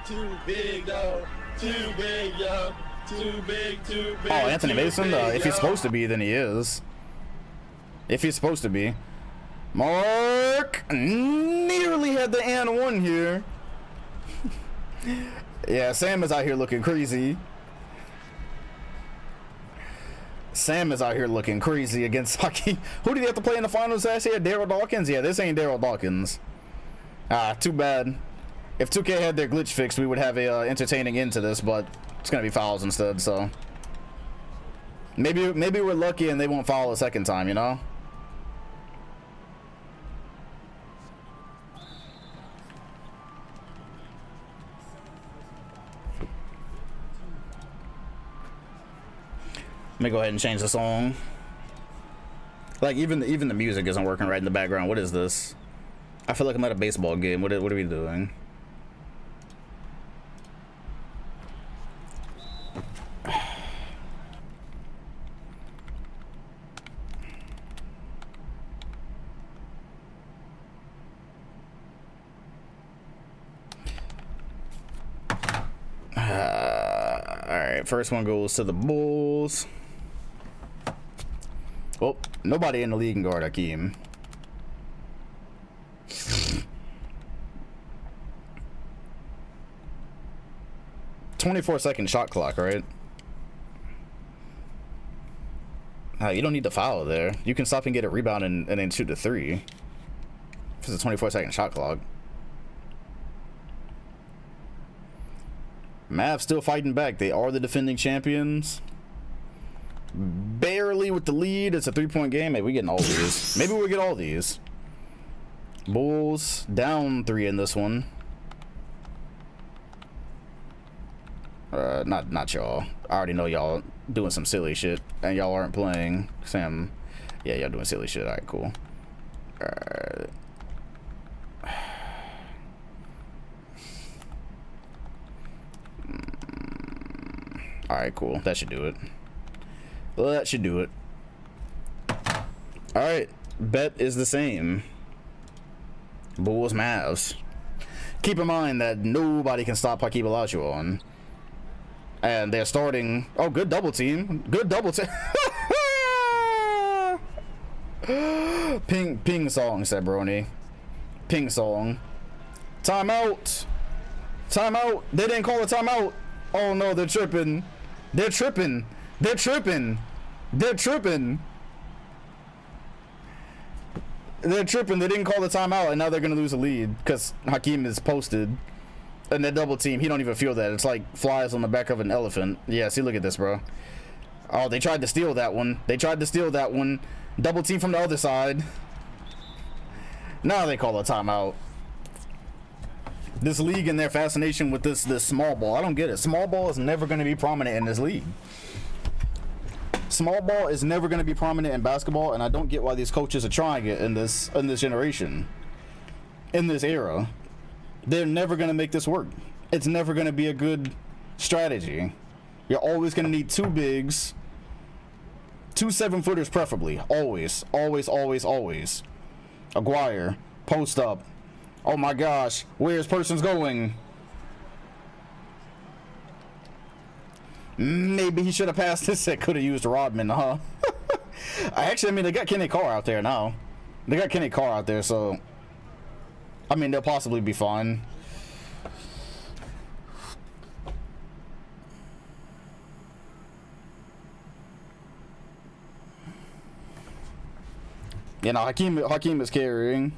Too big, though. Too big, yo. Too big, too big. Oh, Anthony Mason? Big, if he's supposed to be, then he is. If he's supposed to be. Mark nearly had the and one here. Yeah, Sam is out here looking crazy. Sam is out here looking crazy against Hakeem. Who did he have to play in the finals last year? Daryl Dawkins? Yeah, this ain't Daryl Dawkins. Ah, too bad. If 2K had their glitch fixed, we would have a entertaining end to this, but it's gonna be fouls instead, so maybe we're lucky and they won't foul a second time, you know? Let me go ahead and change the song. Like, even the music isn't working right in the background. What is this? I feel like I'm at a baseball game. What are we doing? Alright, first one goes to the Bulls. Well, nobody in the league can guard Hakeem. "24-second shot clock," right? You don't need to foul there. You can stop and get a rebound and then shoot the three. If it's a 24-second shot clock. Mavs still fighting back. They are the defending champions. Barely with the lead. It's a 3-point game. Maybe we getting all these. Maybe we'll get all these. Bulls down 3 in this one. Not y'all. I already know y'all doing some silly shit and y'all aren't playing. Sam, yeah, y'all doing silly shit. All right, cool. All right, cool. That should do it. Well, that should do it. All right, bet is the same. Bulls Mavs. Keep in mind that nobody can stop Hakeem Olajuwon. And they're starting. Oh, good double team. Good double team. Ping song, said Brony. Ping song. Timeout. Timeout. They didn't call a timeout. Oh no, they're tripping. They're tripping. They're tripping. They're tripping. They're tripping. They didn't call the timeout, and now they're gonna lose a lead because Hakeem is posted. And that double team, he don't even feel that. It's like flies on the back of an elephant. Yeah, see, look at this, bro. Oh, they tried to steal that one. They tried to steal that one. Double team from the other side. Now they call a timeout. This league and their fascination with this small ball. I don't get it. Small ball is never going to be prominent in this league. Small ball is never going to be prominent in basketball, and I don't get why these coaches are trying it in this generation. In this era. They're never going to make this work. It's never going to be a good strategy. You're always going to need 2 bigs. 2 7-footers preferably. Always. Always, always, always. Aguirre. Post up. Oh my gosh. Where's person's going? Maybe he should have passed this set. Could have used Rodman, huh? I mean, they got Kenny Carr out there now. They got Kenny Carr out there, so... I mean, they'll possibly be fine. You know, Hakeem is carrying.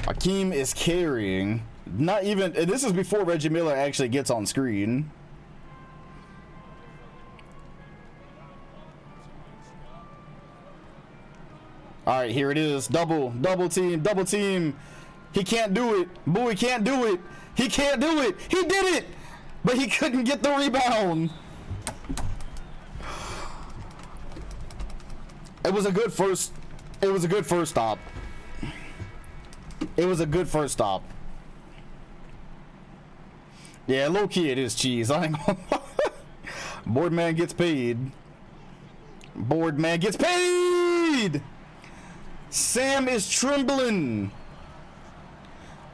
Hakeem is carrying. Not even, and this is before Reggie Miller actually gets on screen. All right, here it is. Double team. He can't do it. Bowie can't do it. He can't do it. He did it, but he couldn't get the rebound. It was a good first stop. It was a good first stop. Yeah, low key it is cheese. I ain't gonna Boardman gets paid. Boardman gets paid. Sam is trembling.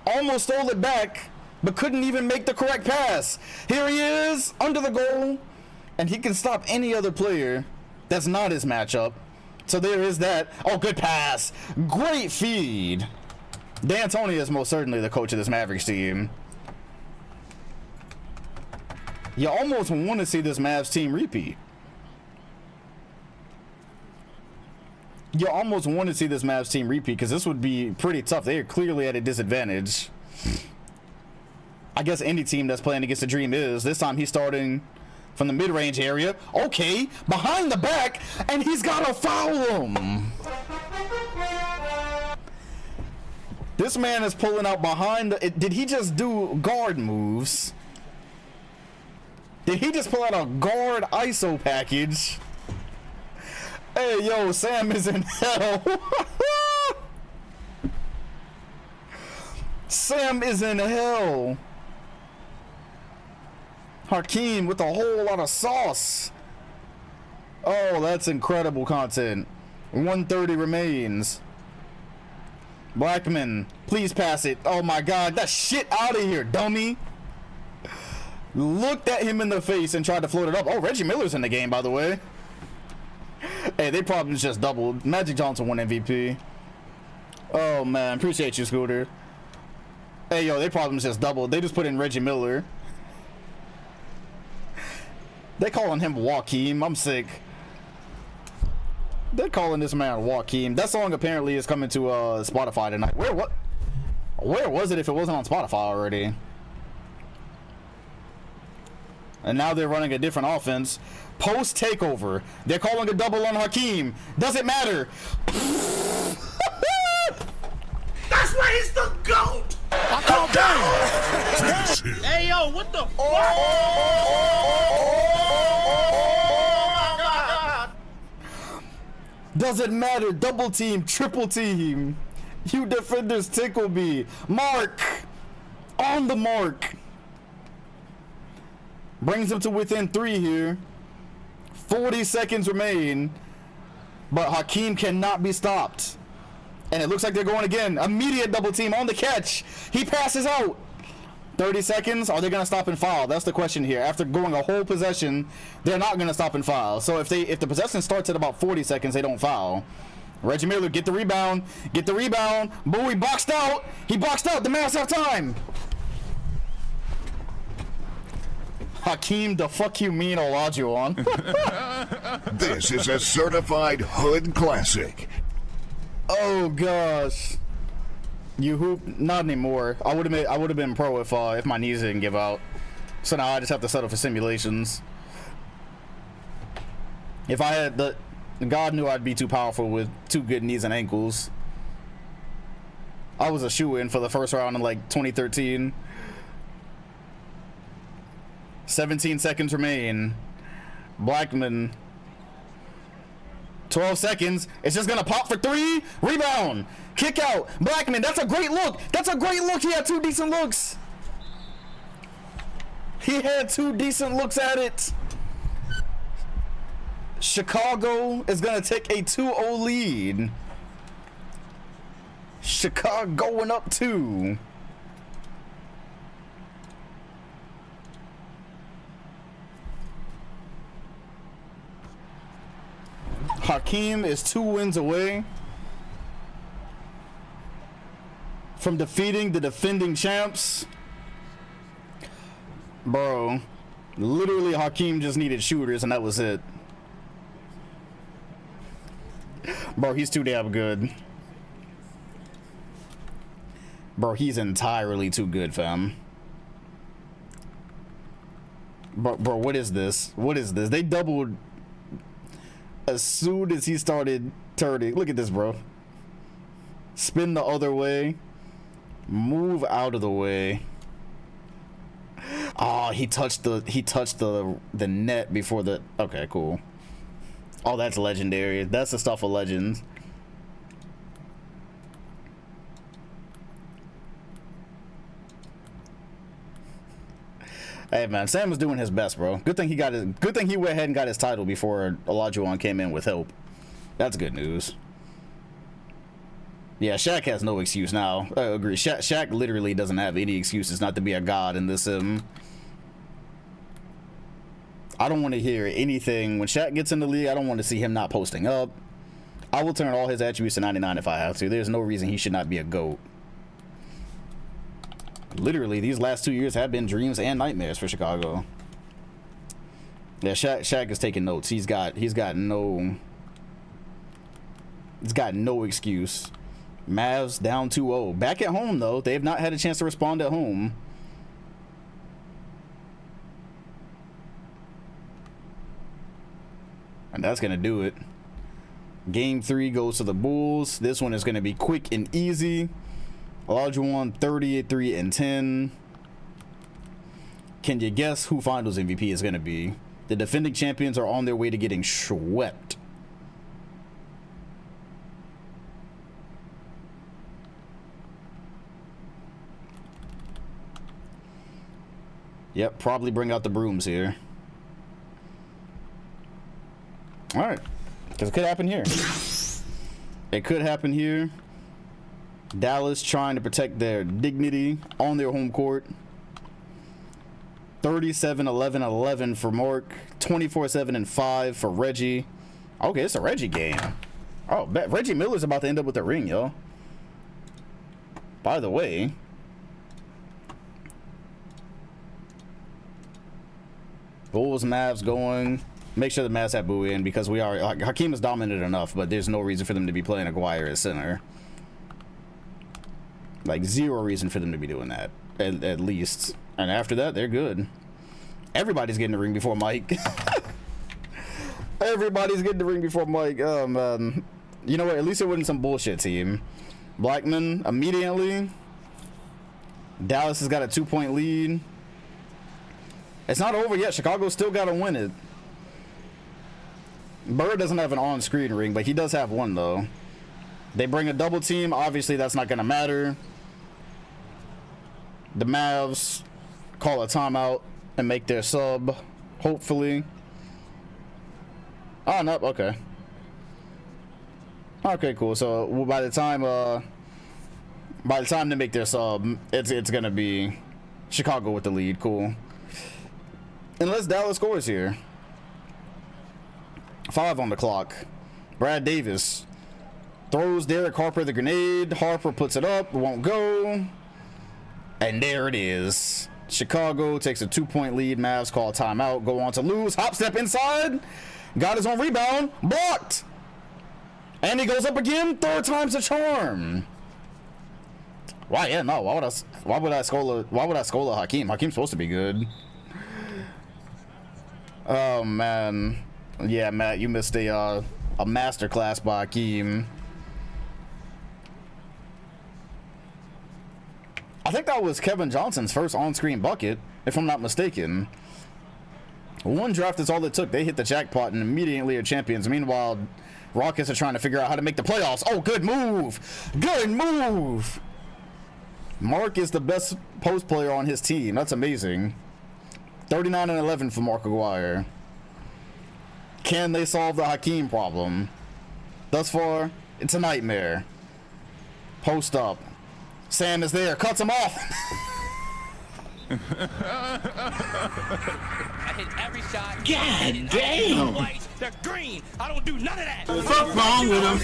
Almost stole it back, but couldn't even make the correct pass. Here he is, under the goal, and he can stop any other player that's not his matchup. So there is that. Oh, good pass. Great feed. D'Antoni is most certainly the coach of this Mavericks team. You almost want to see this Mavs team repeat. You almost want to see this Mavs team repeat because this would be pretty tough. They are clearly at a disadvantage. I guess any team that's playing against the Dream is. This time he's starting from the mid-range area. Okay, behind the back, and he's got to foul him. This man is pulling out behind the... Did he just do guard moves? Did he just pull out a guard ISO package? Hey, yo, Sam is in hell. Sam is in hell. Hakeem with a whole lot of sauce. Oh, that's incredible content. 130 remains. Blackman, please pass it. Oh my God, that shit out of here, dummy. Looked at him in the face and tried to float it up. Oh, Reggie Miller's in the game, by the way. Hey, they probably just doubled. Magic Johnson won MVP. Oh man, appreciate you, Scooter. Hey, yo, they probably just doubled. They just put in Reggie Miller. They calling him Joaquin. I'm sick. They're calling this man Joaquin. That song apparently is coming to Spotify tonight. Where was it if it wasn't on Spotify already? And now they're running a different offense. Post takeover. They're calling a double on Hakeem. Doesn't matter. That's why he's the GOAT! I call game. Hey, yo, what the fuck? Oh, my God. Doesn't matter. Double team, triple team. You defenders tickle me. Mark. On the mark. Brings him to within 3 here. 40 seconds remain. But Hakeem cannot be stopped. And it looks like they're going again. Immediate double team on the catch. He passes out. 30 seconds. Are they going to stop and foul? That's the question here. After going a whole possession, they're not going to stop and foul. So if the possession starts at about 40 seconds, they don't foul. Reggie Miller, get the rebound. Get the rebound. Bowie boxed out. He boxed out. The Mavs have time. Hakeem, the fuck you mean Olajuwon? This is a certified hood classic. Oh gosh. You hoop? Not anymore. I would have been pro if my knees didn't give out. So now I just have to settle for simulations. If I had God knew I'd be too powerful with 2 good knees and ankles. I was a shoo-in for the first round in like 2013. 17 seconds remain. Blackman. 12 seconds. It's just gonna pop for 3. Rebound. Kick out. Blackman. That's a great look. That's a great look. He had 2 decent looks. He had 2 decent looks at it. Chicago is gonna take a 2-0 lead. Chicago going up 2. Hakeem is 2 wins away from defeating the defending champs. Bro, Literally, Hakeem just needed shooters, and that was it. Bro, he's too damn good. Bro, he's entirely too good, fam. Bro, what is this? What is this? They doubled as soon as he started turning. Look at this, bro. Spin the other way. Move out of the way. Oh, he touched the net before the. Okay, cool. Oh, that's legendary. That's the stuff of legends. Hey man, Sam was doing his best, bro. Good thing he went ahead and got his title before Olajuwon came in with help. That's good news. Yeah, Shaq has no excuse now. I agree. Shaq literally doesn't have any excuses not to be a god in this. I don't want to hear anything when Shaq gets in the league. I don't want to see him not posting up. I will turn all his attributes to 99 if I have to. There's no reason he should not be a GOAT. Literally, these last 2 years have been dreams and nightmares for Chicago. Yeah, Shaq is taking notes. He's got no excuse. Mavs down 2-0. Back at home though, they have not had a chance to respond at home. And that's gonna do it. Game 3 goes to the Bulls. This one is gonna be quick and easy. Olajuwon 33-10. Can you guess who Finals MVP is going to be? The defending champions are on their way to getting swept. Yep, probably bring out the brooms here. All right, because it could happen here. It could happen here. Dallas trying to protect their dignity on their home court. 37-11-11 for Mark. 24-7-5 for Reggie. Okay, it's a Reggie game. Oh, bet Reggie Miller's about to end up with a ring, yo. By the way, Bulls, Mavs going. Make sure the Mavs have Bowie in because we are. Hakeem is dominant enough, but there's no reason for them to be playing Aguirre at center. Like, zero reason for them to be doing that, at least. And after that, they're good. Everybody's getting the ring before Mike. Everybody's getting the ring before Mike. Oh, man. You know what? At least it wasn't some bullshit team. Blackman, immediately. Dallas has got a 2-point lead. It's not over yet. Chicago still got to win it. Bird doesn't have an on-screen ring, but he does have one, though. They bring a double team. Obviously, that's not going to matter. The Mavs call a timeout and make their sub, hopefully. Oh, no, okay. Okay, cool. So by the time they make their sub, it's going to be Chicago with the lead. Cool. Unless Dallas scores here. 5 on the clock. Brad Davis throws Derek Harper the grenade. Harper puts it up. Won't go. And there it is. Chicago takes a 2-point lead. Mavs call timeout. Go on to lose. Hop step inside. Got his own rebound. Blocked. And he goes up again. 3rd time's a charm. Why? Yeah, no. Why would I scola Hakeem? Hakeem's supposed to be good. Oh man. Yeah, Matt, you missed a masterclass by Hakeem. I think that was Kevin Johnson's first on-screen bucket, if I'm not mistaken. One draft is all it took. They hit the jackpot and immediately are champions. Meanwhile, Rockets are trying to figure out how to make the playoffs. Oh, good move. Good move. Mark is the best post player on his team. That's amazing. 39-11 for Mark Aguirre. Can they solve the Hakeem problem? Thus far, it's a nightmare. Post up. Sam is there, cuts him off. I hit every shot. God damn! They're green. I don't do none of that. What's wrong with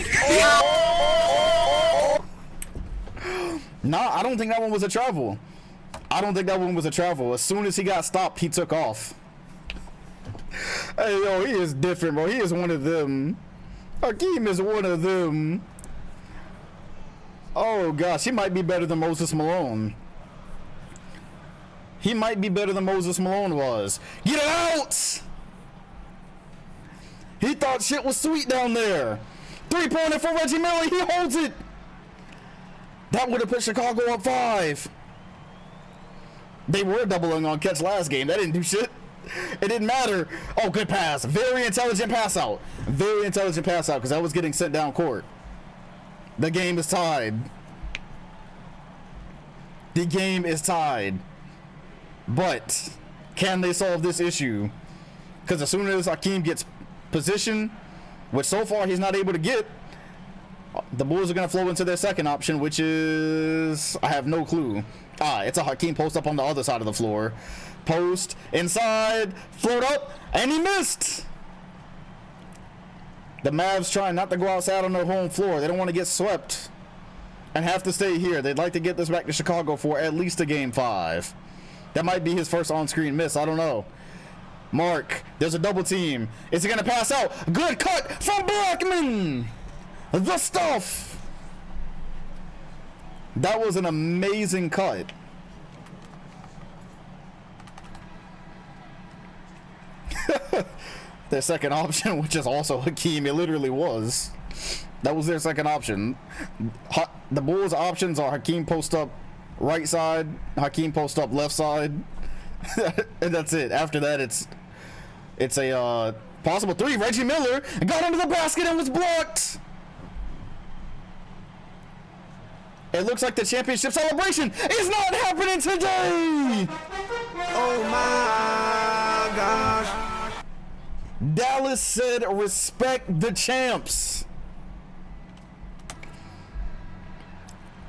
him? Nah, I don't think that one was a travel. I don't think that one was a travel. As soon as he got stopped, he took off. Hey, yo, he is different, bro. He is one of them. Hakeem is one of them. Oh, gosh. He might be better than Moses Malone. He might be better than Moses Malone was. Get it out! He thought shit was sweet down there. 3-pointer for Reggie Miller. He holds it. That would have put Chicago up 5. They were doubling on catch last game. That didn't do shit. It didn't matter. Oh, good pass. Very intelligent pass out. Very intelligent pass out because I was getting sent down court. The game is tied. The game is tied. But can they solve this issue? Because as soon as Hakeem gets position, which so far he's not able to get, the Bulls are going to flow into their second option, which is, I have no clue. It's a Hakeem post up on the other side of the floor. Post, inside, float up, and he missed. The Mavs trying not to go outside on their home floor. They don't want to get swept and have to stay here. They'd like to get this back to Chicago for at least a game 5. That might be his first on-screen miss. I don't know. Mark, there's a double team. Is he going to pass out? Good cut from Blackman. The stuff. That was an amazing cut. Their second option, which is also Hakeem. It literally was. That was their second option. The Bulls' options are Hakeem post up right side, Hakeem post up left side, and that's it. After that, it's a possible 3. Reggie Miller got under the basket and was blocked. It looks like the championship celebration is not happening today. Oh my gosh. Dallas said, respect the champs.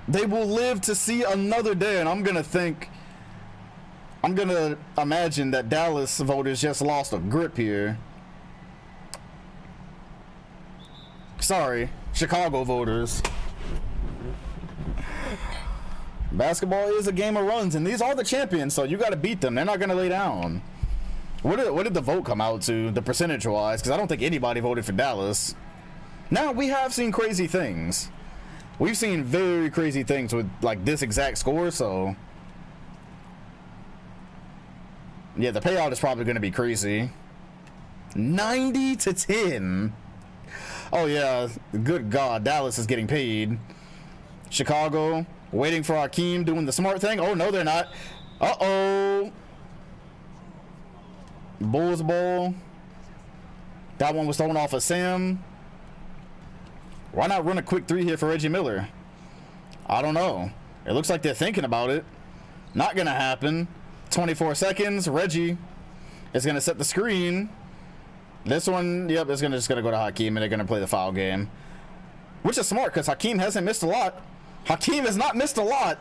They will live to see another day, and I'm going to imagine that Dallas voters just lost a grip here. Sorry, Chicago voters. Basketball is a game of runs, and these are the champions, so you got to beat them. They're not going to lay down. What did the vote come out to, the percentage-wise? Because I don't think anybody voted for Dallas. Now, we have seen crazy things. We've seen very crazy things with, like, this exact score, so... yeah, the payout is probably going to be crazy. 90-10. Oh, yeah. Good God, Dallas is getting paid. Chicago... waiting for Hakeem doing the smart thing. Oh, no, they're not. Uh-oh. Bulls ball. That one was thrown off of Sam. Why not run a quick 3 here for Reggie Miller? I don't know. It looks like they're thinking about it. Not going to happen. 24 seconds. Reggie is going to set the screen. This one, yep, is just going to go to Hakeem, and they're going to play the foul game. Which is smart, because Hakeem hasn't missed a lot. Hakeem has not missed a lot,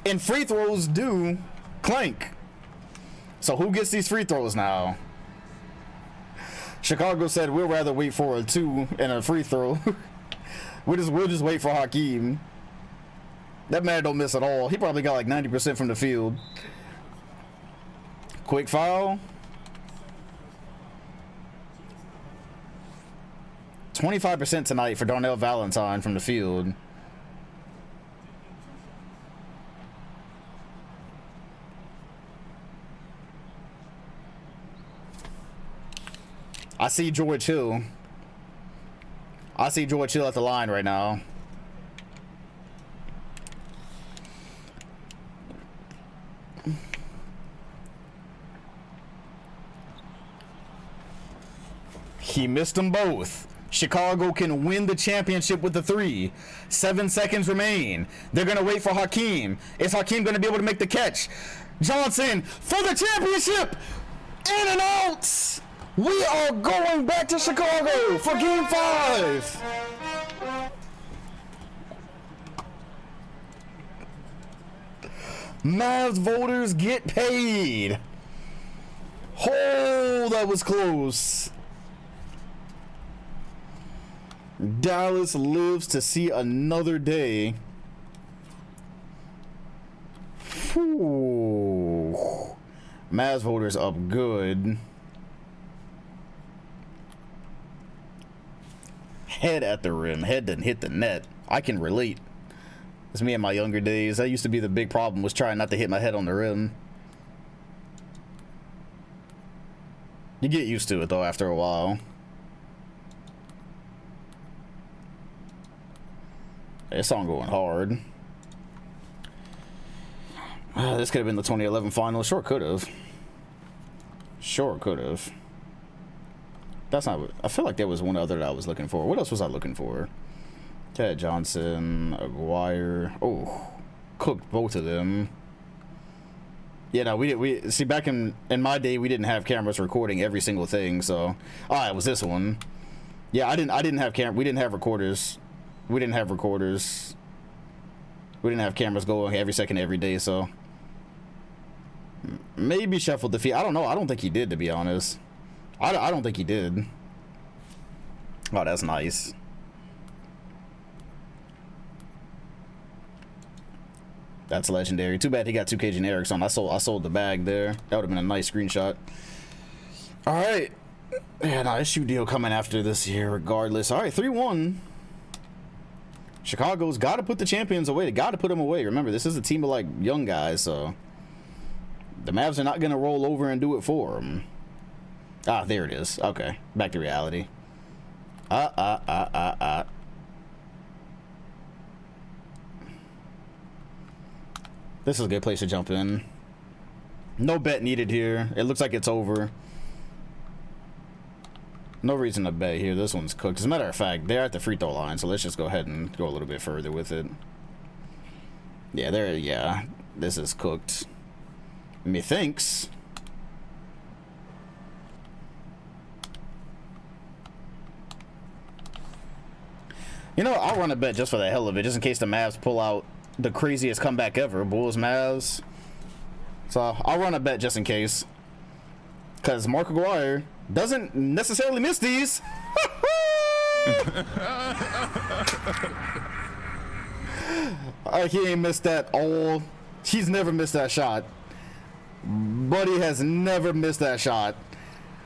and free throws do clank. So who gets these free throws now? Chicago said we'll rather wait for a 2 and a free throw. we'll just wait for Hakeem. That man don't miss at all. He probably got like 90% from the field. Quick foul. 25% tonight for Darnell Valentine from the field. I see George Hill. I see George Hill at the line right now. He missed them both. Chicago can win the championship with the 3. 7 seconds remain. They're going to wait for Hakeem. Is Hakeem going to be able to make the catch? Johnson for the championship. In and out. We are going back to Chicago for game 5. Mavs voters get paid. Oh, that was close. Dallas lives to see another day. Whew. Mavs voters up good. head at the rim. Head didn't hit the net. I can relate. It's me in my younger days. That used to be the big problem, was trying not to hit my head on the rim. You get used to it though after a while. This song going hard. This could have been the 2011 final. Sure could have. Sure could have. That's not what I feel like. There was one other that I was looking for. What else was I looking for? Ted Johnson, Aguirre. Oh, cooked both of them. Yeah, no, we see, back in my day, we didn't have cameras recording every single thing. So, it was this one. Yeah, I didn't have we didn't have recorders. We didn't have recorders. We didn't have cameras going every second, every day. So maybe Sheffield defeat. I don't know. I don't think he did, to be honest. I don't think he did. Oh, that's nice. That's legendary. Too bad he got 2K generics on. I sold the bag there. That would have been a nice screenshot. All right. Yeah, no, issue deal coming after this year regardless. All right, 3-1. Chicago's got to put the champions away. They got to put them away. Remember, this is a team of, like, young guys, so the Mavs are not going to roll over and do it for them. Ah, there it is. Okay, back to reality. This is a good place to jump in. No bet needed here. It looks like it's over. No reason to bet here. This one's cooked. As a matter of fact, they're at the free throw line, so let's just go ahead and go a little bit further with it. Yeah, yeah, this is cooked. Methinks. You know, I'll run a bet just for the hell of it, just in case the Mavs pull out the craziest comeback ever. Bulls, Mavs. So I'll run a bet just in case. Because Mark Aguirre doesn't necessarily miss these. He ain't missed that all. He's never missed that shot. Buddy has never missed that shot.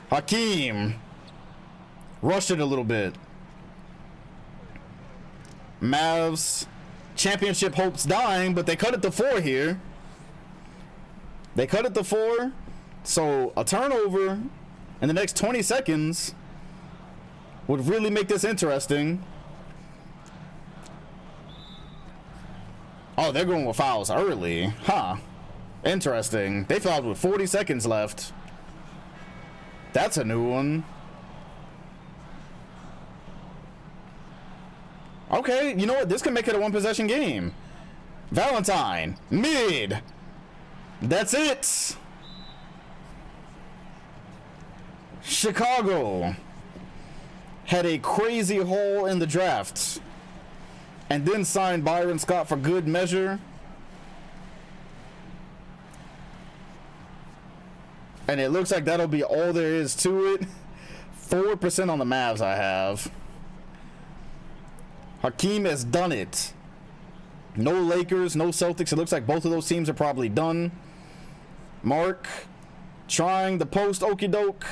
Hakeem rushed it a little bit. Mavs championship hopes dying, but they cut it to 4 here. They cut it to 4. So a turnover in the next 20 seconds would really make this interesting. Oh, they're going with fouls early. Huh. Interesting. They fouled with 40 seconds left. That's a new one. Okay, you know what? This can make it a one-possession game. Valentine. Mid. That's it. Chicago had a crazy haul in the draft and then signed Byron Scott for good measure. And it looks like that'll be all there is to it. 4% on the Mavs I have. Hakeem has done it. No Lakers, no Celtics. It looks like both of those teams are probably done. Mark trying the post okie doke.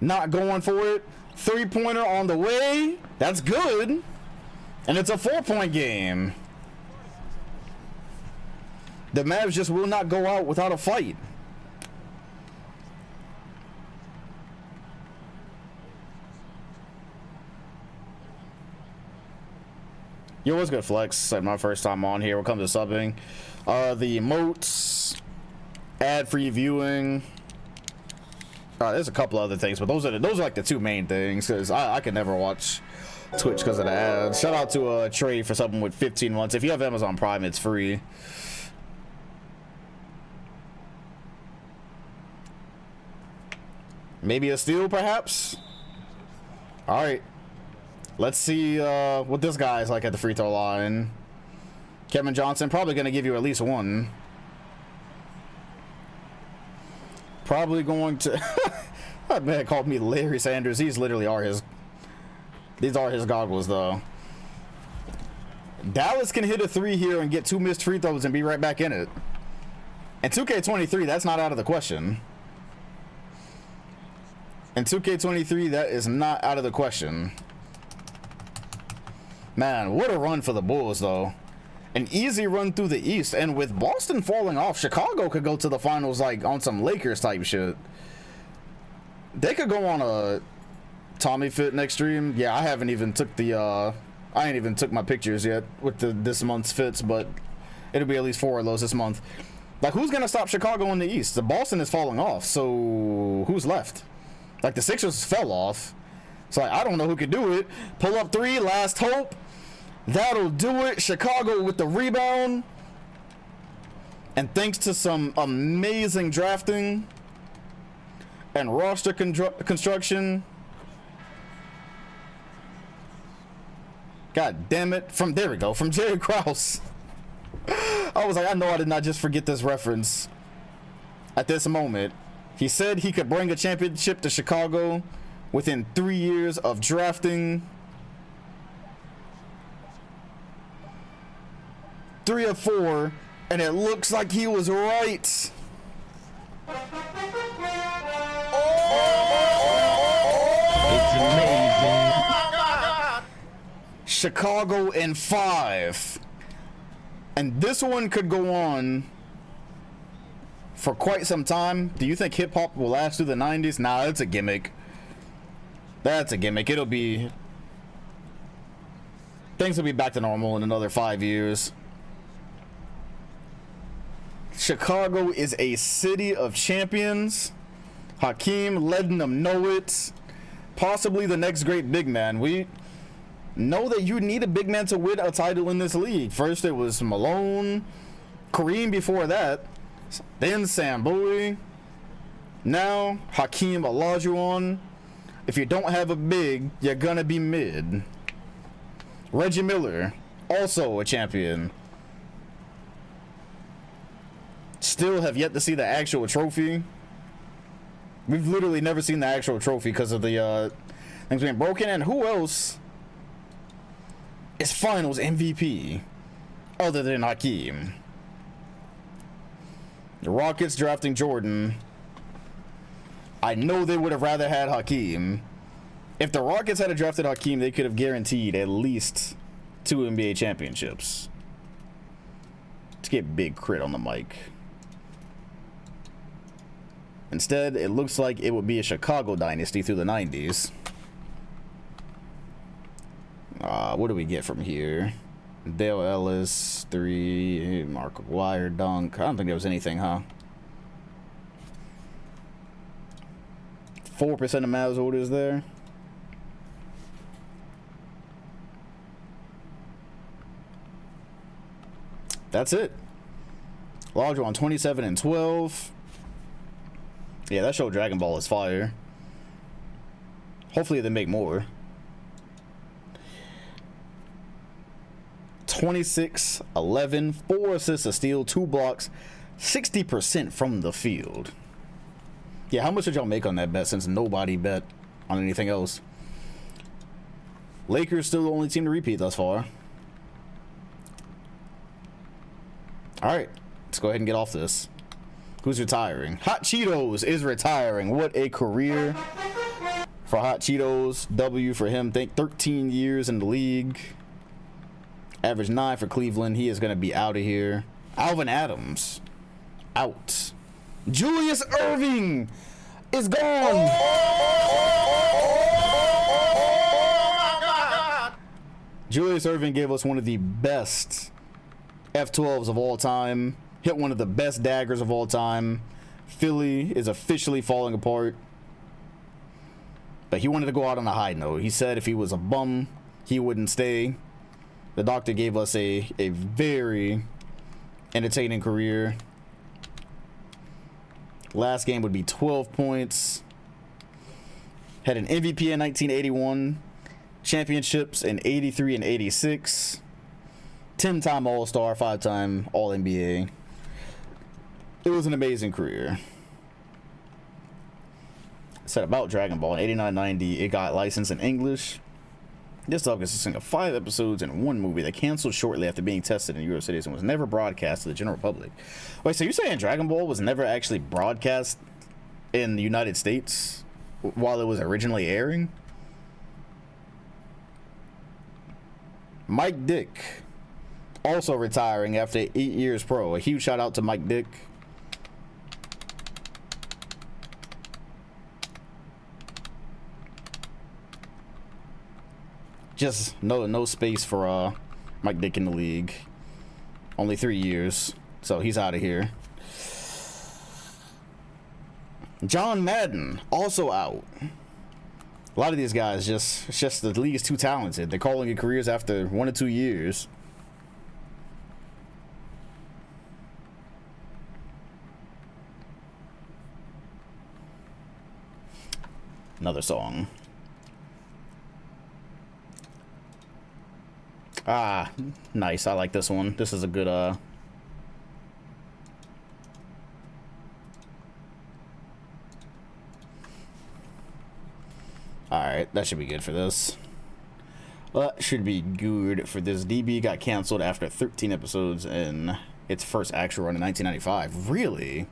Not going for it. 3-pointer on the way. That's good. And it's a 4-point game. The Mavs just will not go out without a fight. Yo, what's good, Flex? Like my first time on here. We'll come to subbing. The emotes, ad-free viewing. There's a couple other things, but those are like the 2 main things, because I can never watch Twitch because of the ads. Shout out to Trey for something with 15 months. If you have Amazon Prime, it's free. Maybe a steal, perhaps. All right. Let's see what this guy is like at the free throw line. Kevin Johnson, probably going to give you at least 1. Probably going to... That man called me Larry Sanders. These literally are his... These are his goggles, though. Dallas can hit a 3 here and get 2 missed free throws and be right back in it. And 2K23, that's not out of the question. And 2K23, that is not out of the question. Man, what a run for the Bulls, though. An easy run through the East, and with Boston falling off, Chicago could go to the finals like on some Lakers type shit. They could go on a Tommy Fit next stream. Yeah, I haven't even took the I ain't even took my pictures yet with this month's fits, but it'll be at least 4 of those this month. Like, who's gonna stop Chicago in the East? The Boston is falling off, so who's left? Like, the Sixers fell off, so like, I don't know who could do it. Pull up 3, last hope. That'll do it. Chicago with the rebound. And thanks to some amazing drafting and roster construction. God damn it. There we go. From Jerry Krause. I was like, I know I did not just forget this reference at this moment. He said he could bring a championship to Chicago within 3 years of drafting 3 or 4, and it looks like he was right. It's amazing. Chicago in 5. And this one could go on for quite some time. Do you think hip hop will last through the 90s? Nah, that's a gimmick. That's a gimmick. Things will be back to normal in another 5 years. Chicago is a city of champions. Hakeem letting them know it. Possibly the next great big man. We know that you need a big man to win a title in this league. First it was Malone, Kareem before that, then Sam Bowie, now Hakeem Olajuwon. If you don't have a big, you're gonna be mid. Reggie Miller, also a champion. Still have yet to see the actual trophy. We've literally never seen the actual trophy because of the things being broken. And who else is finals MVP other than Hakeem? The Rockets drafting Jordan. I know they would have rather had Hakeem. If the Rockets had drafted Hakeem, they could have guaranteed at least 2 NBA championships. Let's get big crit on the mic. Instead, it looks like it would be a Chicago dynasty through the 90s. What do we get from here? Dale Ellis, 3, Mark McGuire, dunk. I don't think there was anything, huh? 4% of Mavs orders there. That's it. Larger on 27 and 12. Yeah, that show Dragon Ball is fire. Hopefully they make more. 26, 11, 4 assists, a steal, 2 blocks, 60% from the field. Yeah, how much did y'all make on that bet since nobody bet on anything else? Lakers still the only team to repeat thus far. All right, let's go ahead and get off this. Who's retiring? Hot Cheetos is retiring. What a career for Hot Cheetos. W for him. Think 13 years in the league. Average 9 for Cleveland. He is going to be out of here. Alvin Adams, out. Julius Erving is gone. Julius Erving gave us one of the best F12s of all time. Hit one of the best daggers of all time. Philly is officially falling apart. But he wanted to go out on a high note. He said if he was a bum, he wouldn't stay. The doctor gave us a very entertaining career. Last game would be 12 points. Had an MVP in 1981. Championships in 83 and 86. 10-time All-Star, 5-time All-NBA. It was an amazing career. Said about Dragon Ball in 89-90, it got licensed in English. This dog consisting of 5 episodes and 1 movie that canceled shortly after being tested in Euro cities and was never broadcast to the general public. Wait, so you're saying Dragon Ball was never actually broadcast in the United States while it was originally airing? Mike Dick, also retiring after 8 years pro. A huge shout out to Mike Dick. Just no space for Mike Dick in the league. Only 3 years, so he's out of here. John Madden, also out. A lot of these guys it's just the league is too talented. They're calling it careers after 1 or 2 years. Another song. Ah, nice. I like this one. This is a good all right, that should be good for this. That should be good for this. DB got canceled after 13 episodes in its first actual run in 1995. Really?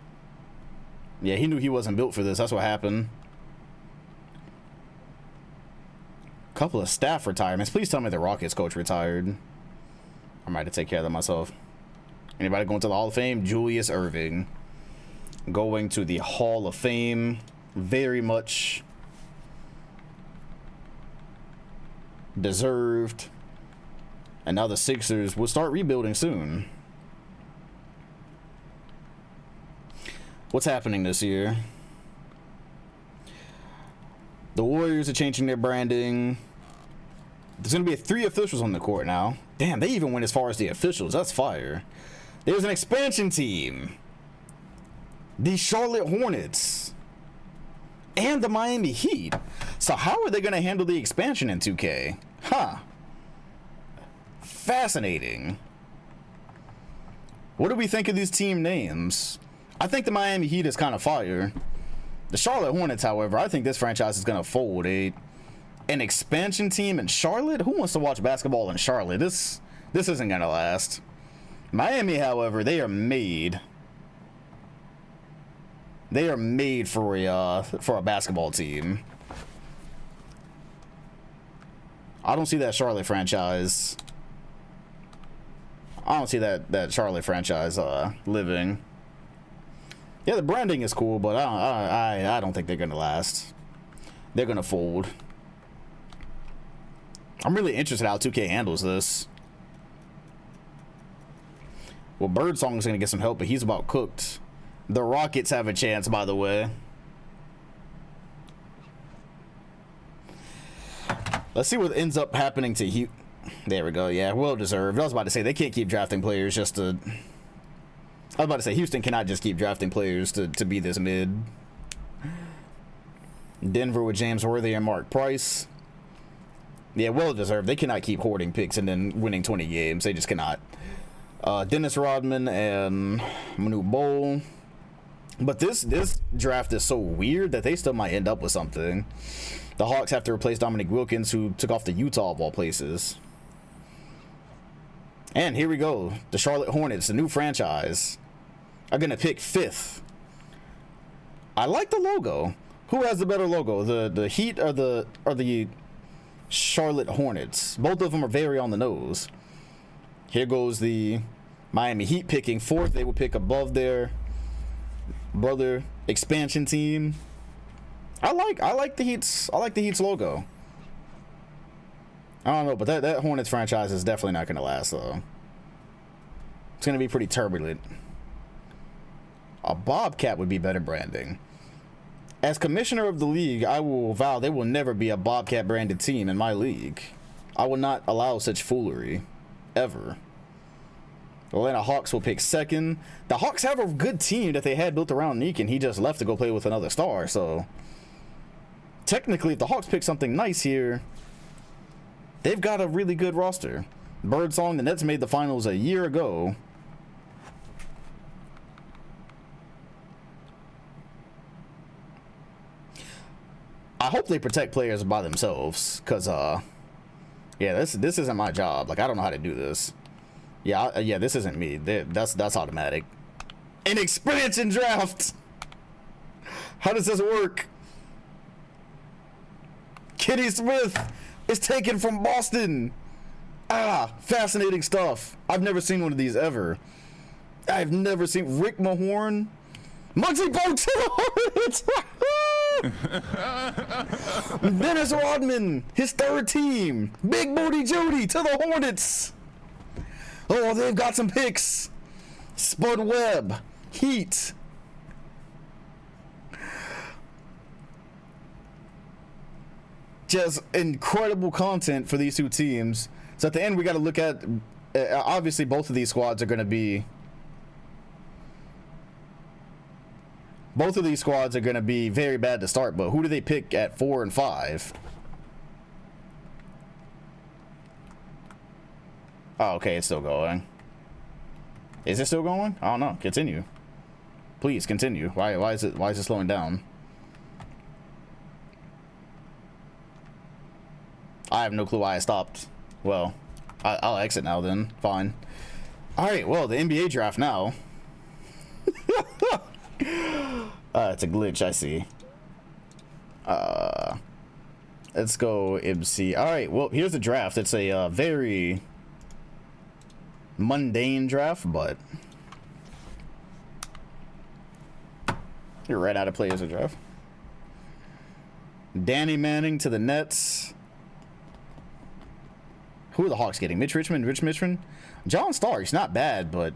Yeah, he knew he wasn't built for this. That's what happened. Couple of staff retirements. Please tell me the Rockets coach retired. I might have to take care of that myself. Anybody going to the Hall of Fame? Julius Erving going to the Hall of Fame. Very much deserved. And now the Sixers will start rebuilding soon. What's happening this year? The Warriors are changing their branding. There's going to be 3 officials on the court now. Damn, they even went as far as the officials. That's fire. There's an expansion team. The Charlotte Hornets. And the Miami Heat. So how are they going to handle the expansion in 2K? Huh. Fascinating. What do we think of these team names? I think the Miami Heat is kind of fire. The Charlotte Hornets, however, I think this franchise is going to fold. An expansion team in Charlotte? Who wants to watch basketball in Charlotte? This isn't going to last. Miami, however, they are made. They are made for a basketball team. I don't see that Charlotte franchise. I don't see that Charlotte franchise living. Yeah, the branding is cool, but I don't think they're gonna last. They're gonna fold. I'm really interested how 2K handles this. Well, Birdsong's gonna get some help, but he's about cooked. The Rockets have a chance, by the way. Let's see what ends up happening to Hugh. There we go. Yeah, well deserved. I was about to say they can't keep drafting players just to. I was about to say Houston cannot just keep drafting players to be this mid. Denver with James Worthy and Mark Price. Yeah, well deserved. They cannot keep hoarding picks and then winning 20 games. They just cannot. Dennis Rodman and Manu Bowl. But this draft is so weird that they still might end up with something. The Hawks have to replace Dominic Wilkins, who took off to Utah of all places. And here we go. The Charlotte Hornets, the new franchise, are going to pick 5th. I like the logo. Who has the better logo? The Heat or the Charlotte Hornets? Both of them are very on the nose. Here goes the Miami Heat picking 4th. They will pick above their brother expansion team. I like the Heat's logo. I don't know, but that Hornets franchise is definitely not going to last, though. It's going to be pretty turbulent. A Bobcat would be better branding. As commissioner of the league, I will vow there will never be a Bobcat branded team in my league. I will not allow such foolery. Ever. The Atlanta Hawks will pick 2nd. The Hawks have a good team that they had built around Nick, and he just left to go play with another star, so technically, if the Hawks pick something nice here, they've got a really good roster. Birdsong, the Nets made the finals a year ago. I hope they protect players by themselves, because, yeah, this isn't my job. Like, I don't know how to do this. Yeah, this isn't me. That's automatic. An expansion draft! How does this work? Kitty Smith is taken from Boston. Fascinating stuff. I've never seen one of these ever. I've never seen Rick Mahorn. Muggsy Bogues to the Hornets. Dennis Rodman, his third team. Big Booty Judy to the Hornets. Oh, they've got some picks. Spud Webb, Heat. Just incredible content for these two teams. So at the end, we got to look at, obviously both of these squads are going to be, very bad to start, but who do they pick at 4 and 5? Oh, okay, it's still going. Is it still going? I don't know. Continue. Please continue. Why is it slowing down? I have no clue why I stopped. Well, I'll exit now then. Fine. Alright, well, the NBA draft now. It's a glitch, I see. Let's go MC. Alright, well, here's the draft. It's a very mundane draft, but you're right out of play as a draft. Danny Manning to the Nets. Who are the Hawks getting? Mitch Richmond? John Starks, not bad, but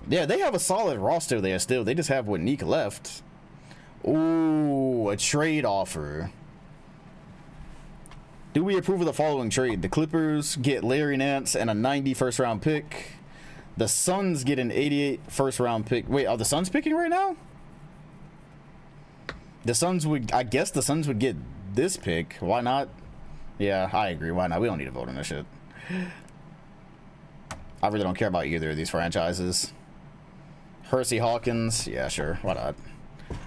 yeah, they have a solid roster there still. They just have what Neek left. Ooh, a trade offer. Do we approve of the following trade? The Clippers get Larry Nance and a 90 first round pick. The Suns get an 88 first round pick. Wait, are the Suns picking right now? I guess the Suns would get this pick. Why not? Yeah, I agree. Why not? We don't need to vote on this shit. I really don't care about either of these franchises. Hersey Hawkins. Yeah, sure. Why not?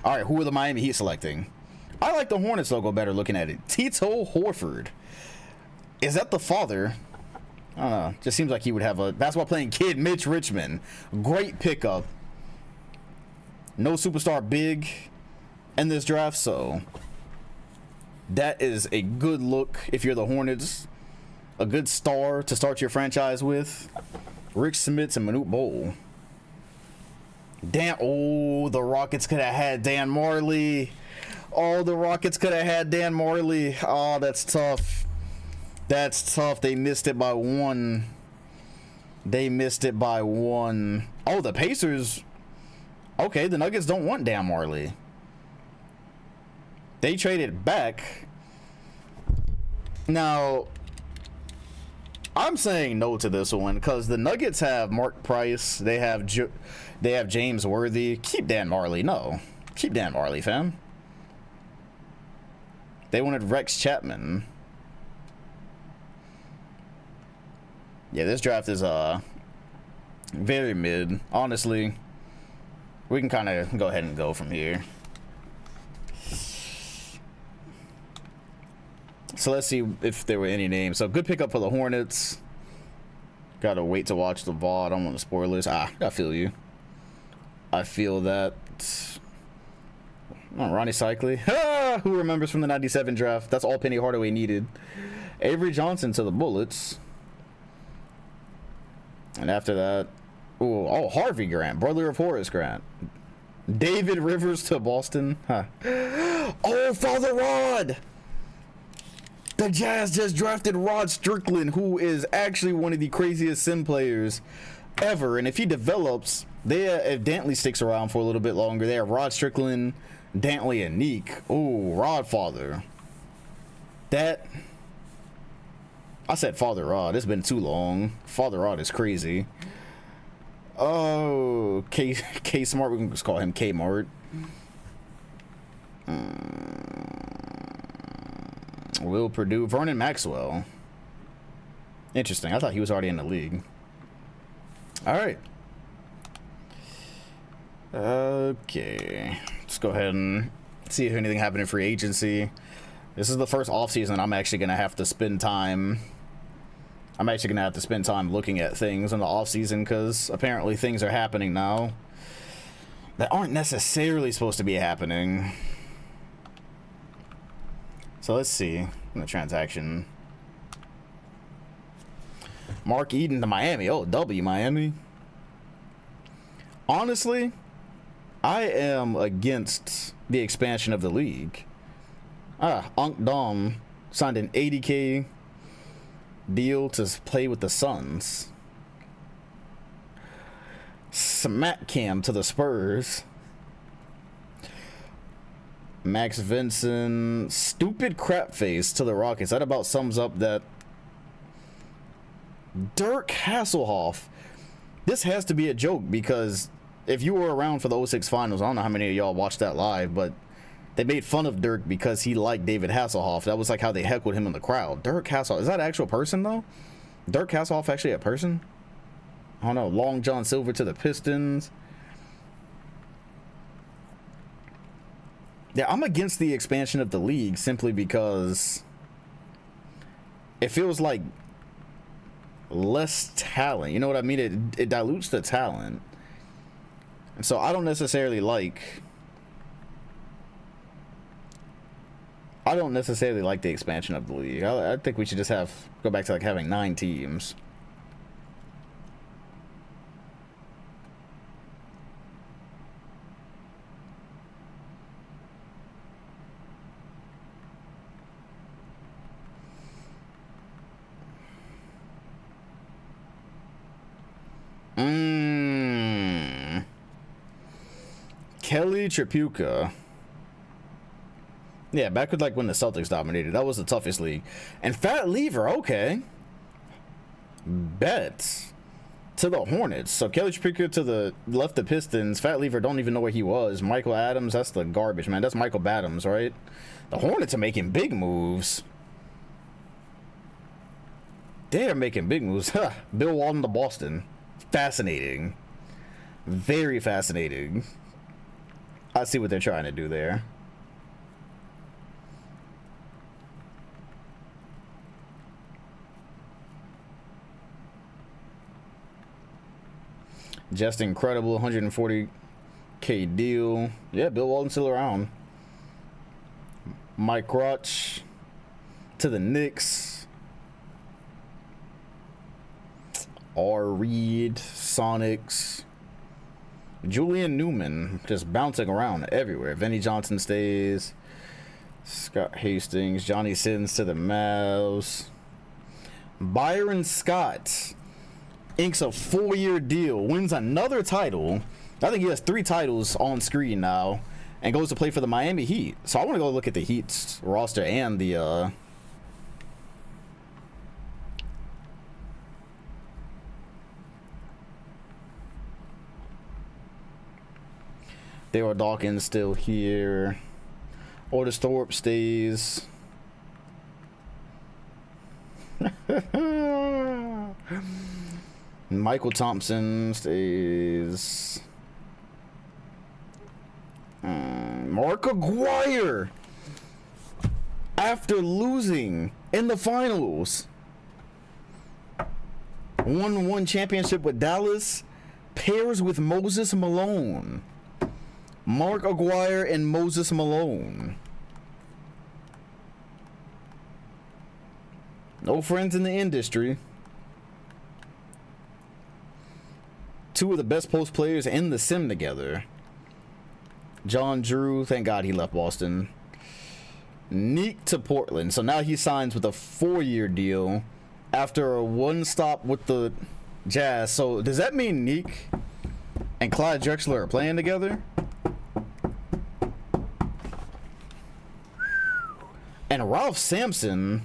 All right, who are the Miami Heat selecting? I like the Hornets logo better looking at it. Tito Horford. Is that the father? I don't know. Just seems like he would have a basketball playing kid. Mitch Richmond. Great pickup. No superstar big in this draft, so that is a good look if you're the Hornets. A good star to start your franchise with. Rick Smits and Manute Bol. Damn. Oh, the Rockets could have had Dan Marley. Oh, the Rockets could have had Dan Marley. Oh, that's tough. That's tough. They missed it by one. Oh, the Pacers. Okay, the Nuggets don't want Dan Marley. They traded back. Now, I'm saying no to this one because the Nuggets have Mark Price. They have James Worthy. Keep Dan Marley. No. Keep Dan Marley, fam. They wanted Rex Chapman. Yeah, this draft is very mid. Honestly, we can kind of go ahead and go from here. So let's see if there were any names. So good pickup for the Hornets. Gotta wait to watch the VOD. I don't want to spoil this. I feel you. I feel that. Oh, Ronnie Cycli. Who remembers from the 97 draft? That's all Penny Hardaway needed. Avery Johnson to the Bullets. And after that, Harvey Grant, brother of Horace Grant. David Rivers to Boston. Huh. Oh, Father Rod. The Jazz just drafted Rod Strickland, who is actually one of the craziest sim players ever. And if he develops, if Dantley sticks around for a little bit longer, they have Rod Strickland, Dantley, and Neek. Oh, Rod Father. I said Father Rod. It's been too long. Father Rod is crazy. Oh, K Smart. We can just call him K Mart. Will Purdue. Vernon Maxwell. Interesting. I thought he was already in the league. All right. Okay. Let's go ahead and see if anything happened in free agency. This is the first offseason I'm actually going to have to spend time. I'm actually going to have to spend time looking at things in the offseason because apparently things are happening now that aren't necessarily supposed to be happening. So let's see in the transaction. Mark Eden to Miami. Oh, W Miami. Honestly, I am against the expansion of the league. Unk Dom signed an 80K deal to play with the Suns. Smack Cam to the Spurs. Max Vincent, stupid crap face to the Rockets. That about sums up that. Dirk Hasselhoff. This has to be a joke, because if you were around for the 06 finals, I don't know how many of y'all watched that live, but they made fun of Dirk because he liked David Hasselhoff. That was like how they heckled him in the crowd. Dirk Hasselhoff, is that an actual person though? Dirk Hasselhoff actually a person? I don't know. Long John Silver to the Pistons. Yeah, I'm against the expansion of the league simply because it feels like less talent. You know what I mean? It dilutes the talent. And so I don't necessarily like the expansion of the league. I think we should just go back to like having 9 teams. Kelly Tripucka. Yeah, back with like when the Celtics dominated. That was the toughest league. And Fat Lever, okay. Bet to the Hornets. So Kelly Tripucka left the Pistons. Fat Lever, don't even know where he was. Michael Adams, that's the garbage, man. That's Michael Badams, right? The Hornets are making big moves. They are making big moves. Bill Walton to Boston. Fascinating. Very fascinating. I see what they're trying to do there. Just incredible. 140K deal. Yeah, Bill Walton's still around. Mike Crotch to the Knicks. R. Reed, Sonics. Julian Newman just bouncing around everywhere. Vinnie Johnson stays. Scott Hastings, Johnny Sins to the Mavs. Byron Scott inks a 4-year deal, wins another title. I think he has 3 titles on screen now, and goes to play for the Miami Heat. So I want to go look at the Heat's roster and the Daryl Dawkins still here. Otis Thorpe stays. Michael stays. Mark Aguirre, after losing in the finals, 1-1 championship with Dallas, pairs with Moses Malone. Mark Aguirre and Moses Malone. No friends in the industry. 2 of the best post players in the sim together. John Drew, thank God he left Boston. Neek to Portland. So now he signs with a 4-year deal after a 1-stop with the Jazz. So does that mean Neek and Clyde Drexler are playing together? And Ralph Sampson,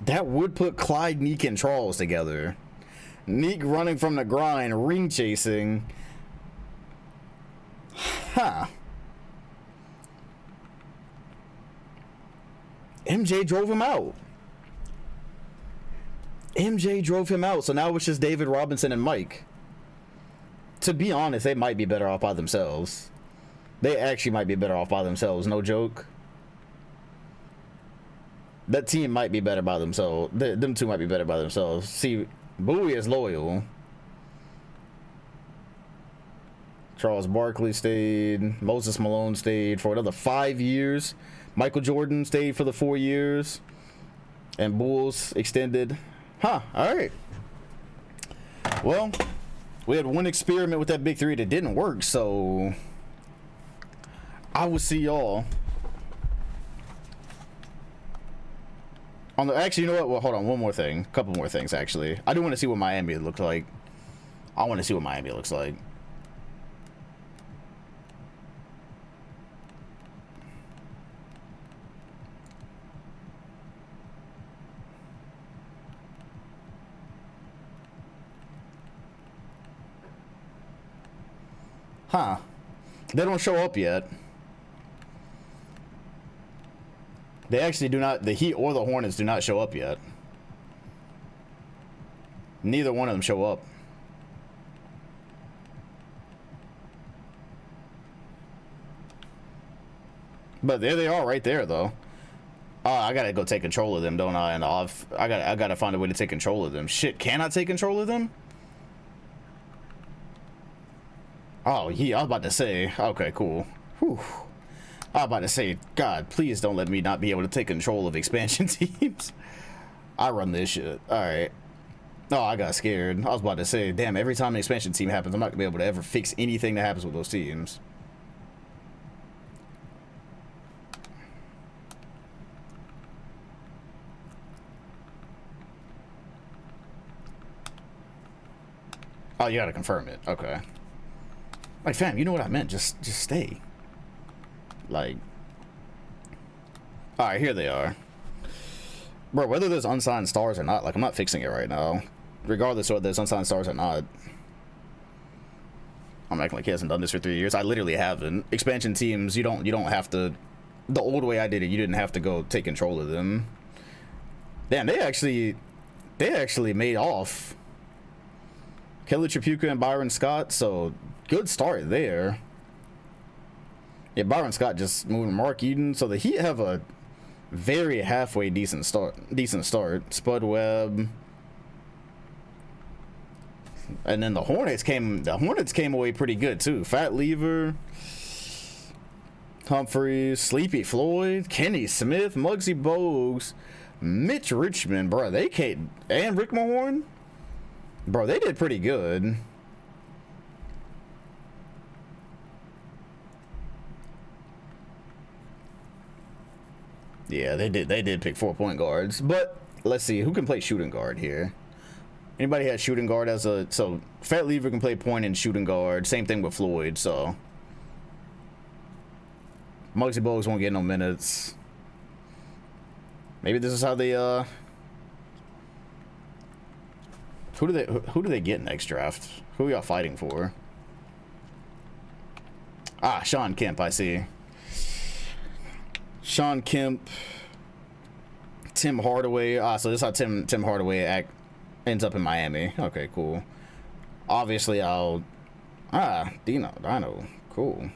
that would put Clyde, Neek, and Charles together. Neek running from the grind, ring chasing. Huh. MJ drove him out. So now it's just David Robinson and Mike. To be honest, they might be better off by themselves. They actually might be better off by themselves, no joke. That team might be better by themselves. Them 2 might be better by themselves. See, Bowie is loyal. Charles Barkley stayed. Moses Malone stayed for another 5 years. Michael Jordan stayed for the 4 years. And Bulls extended. Huh, all right. Well, we had one experiment with that big three that didn't work, so I will see y'all on the. Actually, you know what? Well, hold on. One more thing. A couple more things, actually. I do want to see what Miami looked like. I want to see what Miami looks like. Huh. They don't show up yet. They actually do not. The Heat or the Hornets do not show up yet. Neither one of them show up. But there they are right there, though. I gotta go take control of them, don't I? And I gotta find a way to take control of them. Shit, can I take control of them? Oh, yeah, I was about to say. Okay, cool. Whew. I was about to say, God, please don't let me not be able to take control of expansion teams. I run this shit. All right. Oh, I got scared. I was about to say, damn, every time an expansion team happens, I'm not gonna be able to ever fix anything that happens with those teams. Oh, you gotta confirm it. Okay. Like, fam, you know what I meant. Just stay. Like, all right, here they are. Bro, whether there's unsigned stars or not, like, I'm not fixing it right now. Regardless of whether there's unsigned stars or not. I'm acting like he hasn't done this for 3 years. I literally haven't. Expansion teams, you don't have to. The old way I did it, you didn't have to go take control of them. Damn, they actually made off Kelly Tripucka and Byron Scott, so good start there. Yeah, Byron Scott just moving Mark Eden, so the Heat have a very halfway decent start. Spud Webb, and then the Hornets came away pretty good too. Fat Lever, Humphreys, Sleepy Floyd, Kenny Smith, Muggsy Bogues, Mitch Richmond, bro. They came, and Rick Mahorn. Bro, they did pretty good. Yeah, they did pick 4-point guards. But let's see, who can play shooting guard here? Anybody has shooting guard as a... So, Fat Lever can play point and shooting guard. Same thing with Floyd, so... Muggsy Bogues won't get no minutes. Maybe this is how they, Who do they get next draft? Who are y'all fighting for? Ah, Sean Kemp, I see. Sean Kemp, Tim Hardaway. Ah, so this is how Tim Hardaway ends up in Miami. Okay, cool. Obviously, Dino, cool.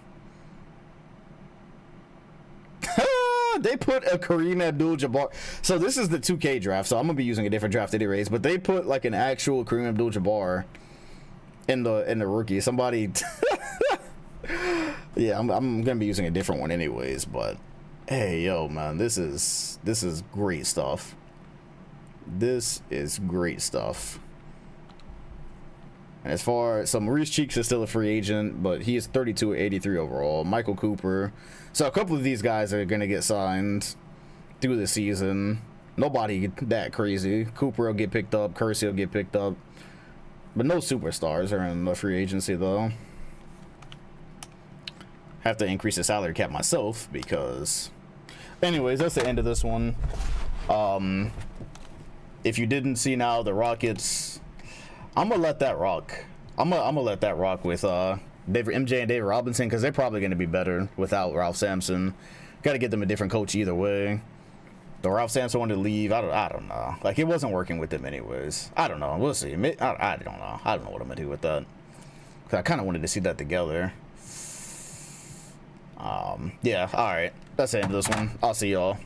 They put a Kareem Abdul-Jabbar. So this is the 2K draft, so I'm gonna be using a different draft anyways. But they put like an actual Kareem Abdul-Jabbar in the rookie. Somebody, yeah, I'm gonna be using a different one anyways. But hey, yo, man, this is great stuff. This is great stuff. And as far so Maurice Cheeks is still a free agent, but he is 32 at 83 overall. Michael Cooper. So a couple of these guys are gonna get signed through the season. Nobody that crazy. Cooper will get picked up. Kersey will get picked up. But no superstars are in the free agency though. Have to increase the salary cap myself because. Anyways, that's the end of this one. If you didn't see now, the Rockets. I'm gonna let that rock. I'm gonna let that rock with MJ and David Robinson because they're probably gonna be better without Ralph Sampson. Got to get them a different coach either way. The Ralph Sampson wanted to leave. I don't know. Like it wasn't working with them anyways. I don't know. We'll see. I don't know. I don't know what I'm gonna do with that. Cause I kind of wanted to see that together. Yeah. All right. That's the end of this one. I'll see y'all.